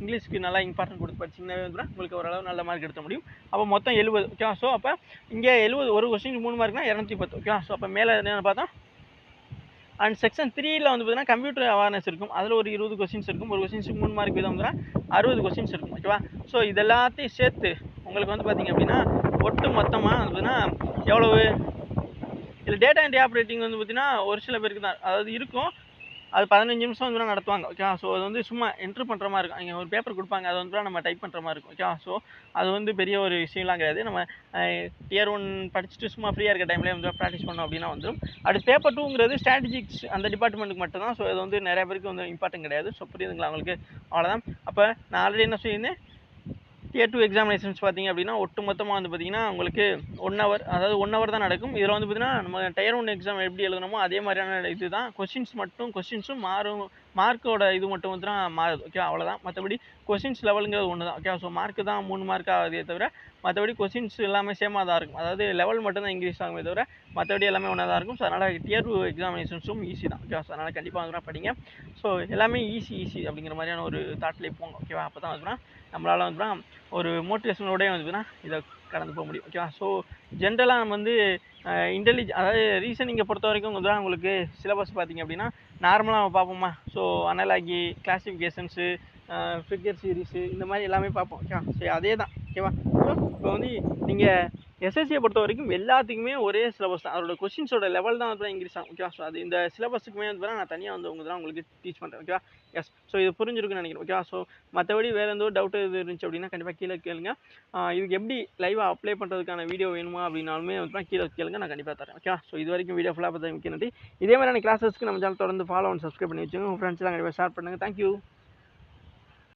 இங்கிலீஷுக்கு நல்லா இம்பார்ட்டன்ட் கொடுத்து படிச்சிங்கன்னா உங்களுக்கு ஓரளவு நல்ல மார்க் எடுக்க முடியும். அப்போ மொத்தம் 70. ஓகேவா? ஸோ அப்போ இங்கே 70, ஒரு கொஸ்டின் 3 மார்க்னா 210. ஓகேவா? ஸோ அப்போ மேலே என்னென்னு பார்த்தா அண்ட் செக்ஷன் 3ல் வந்து பார்த்தீங்கன்னா கம்ப்யூட்டர் அவேர்னஸ் இருக்கும். அதில் ஒரு 20 கொஸ்டின்ஸ் இருக்கும். ஒரு கொஸ்டின்ஸுக்கு 3 மார்க் வீதம் வந்து 60 கொஸ்டின்ஸ் இருக்கும். ஓகேவா? ஸோ இது எல்லாத்தையும் சேர்த்து உங்களுக்கு வந்து பார்த்தீங்க அப்படின்னா ஒட்டு மொத்தமாக வந்து பார்த்தீங்கன்னா எவ்வளவு, இதில் டேட்டா என்ட்ரி ஆப்ரேட்டிங் வந்து பார்த்தீங்கன்னா ஒரு சில பேருக்கு தான் அதாவது இருக்கும். அது 15 நிமிஷம் வந்து நடத்துவாங்க. ஓகேவா? ஸோ அது வந்து சும்மா என்ட்ரு பண்ணுற மாதிரி இருக்கும். இங்கே ஒரு பேப்பர் கொடுப்பாங்க, அதை வந்து நம்ம டைப் பண்ணுற மாதிரி இருக்கும். ஓகேவா? ஸோ அது வந்து பெரிய ஒரு விஷயம்லாம் கிடையாது. நம்ம Tier 1 படிச்சுட்டு சும்மா ஃப்ரீயாக இருக்க டைம்லேயே வந்து ப்ராக்டிஸ் பண்ணோம் அப்படின்னா வந்துடும். அடுத்து பேப்பர் 2ங்கிறது ஸ்ட்ராட்டஜிக்ஸ் அந்த டிபார்ட்மெண்ட்டுக்கு மட்டும் தான். ஸோ இது வந்து நிறைய பேருக்கு வந்து இம்பார்ட்டன்ட் கிடையாது. ஸோ புரியுதுங்களா உங்களுக்கு? அவ்வளோதான். அப்போ நான் ஆல்ரெடி என்ன சொல்லியிருந்தேன், Tier 2 எக்ஸாமினேஷன்ஸ் பார்த்தீங்க அப்படின்னா ஒட்டு மொத்தமாக வந்து பார்த்தீங்கன்னா உங்களுக்கு 1 hour, அதாவது 1 hour தான் நடக்கும். இதில் வந்து பார்த்தீங்கன்னா நம்ம Tier 1 எக்ஸாம் எப்படி எழுதணுமோ அதே மாதிரியான இது தான். கொஸ்டின்ஸும் மாறும், மார்க்கோட இது மட்டும் வந்து மாறுது. ஓகே, அவ்வளோதான். மற்றபடி கொஸ்டின்ஸ் லெவலுங்கிறது ஒன்று தான். ஓகே, ஸோ மார்க்கு தான் 3 மார்க் ஆகுதே தவிர மற்றபடி கொஸ்டின்ஸ் எல்லாமே சேமாக தான் இருக்கும். அதாவது லெவல் மட்டும் தான் இன்க்ரீஸ் ஆகுமே தவிர மற்றபடி எல்லாமே ஒன்றா தான் இருக்கும். ஸோ அதனால் Tier 2 எக்ஸாமினேஷன்ஸும் ஈஸி தான். ஓகே, ஸோ அதனால் கண்டிப்பாக வந்து படிங்க. ஸோ எல்லாமே ஈஸி அப்படிங்கிற மாதிரியான ஒரு தாட்லேயே போங்க. ஓகேவா? அப்போ தான் வந்துன்னா நம்மளால் வந்துன்னா ஒரு மோட்டிவேஷனோடய வந்துன்னா இதை கடந்து போக முடியும். ஓகேவா? ஸோ ஜென்ரலாக நம்ம வந்து அதாவது ரீசனிங்கை பொறுத்த வரைக்கும் வந்து உங்களுக்கு சிலபஸ் பார்த்திங்க அப்படின்னா நார்மலாக நம்ம பார்ப்போமா. ஸோ அனலாகி, கிளாசிஃபிகேஷன்ஸு, ஃபிகர் சீரீஸு, இந்த மாதிரி எல்லாமே பார்ப்போம். ஓகேவா? சரி, அதே தான். ஓகேவா? ஸோ இப்போ வந்து நீங்கள் எஸ்எஸ்சியை பொறுத்த வரைக்கும் எல்லாத்துக்குமே ஒரே சிலபஸ் தான். அதோட கொஸ்டின்ஸோட லெவல் தான் வந்து இன்க்ரீஸ் ஆகும். ஓகேவா? ஸோ அது இந்த சிலபஸுக்குமே வந்து நான் தனியாக வந்து உங்களுக்கு டீச் பண்ணுறேன். ஓகேவா? எஸ். ஸோ இது புரிஞ்சிருக்குன்னு நினைக்கிறேன். ஓகேவா? ஸோ மற்றபடி வேறு எந்த ஒரு டவுட்டு இது இருந்துச்சு அப்படின்னா கண்டிப்பாக கீழே கேளுங்க. இதுக்கு எப்படி லைவாக அப்ளை பண்ணுறதுக்கான வீடியோ வேணுமா அப்படின்னாலுமே வந்து கீழே கேளுங்க, நான் கண்டிப்பாக தரேன். ஓகே, ஸோ இது வரைக்கும் வீடியோ ஃபுல்லாக பார்த்து முக்கிய நன்றி. இதே மாதிரியான கிளாஸஸ்க்கு நம்ம சேனல் தொடர்ந்து ஃபாலோ அண்ட் சப்ஸ்கிரைப் பண்ணி வச்சுக்கோங்க. உங்கள் ஃப்ரெண்ட்ஸ்லாம் கண்டிப்பாக ஷேர் பண்ணுங்கள். தேங்க்யூ.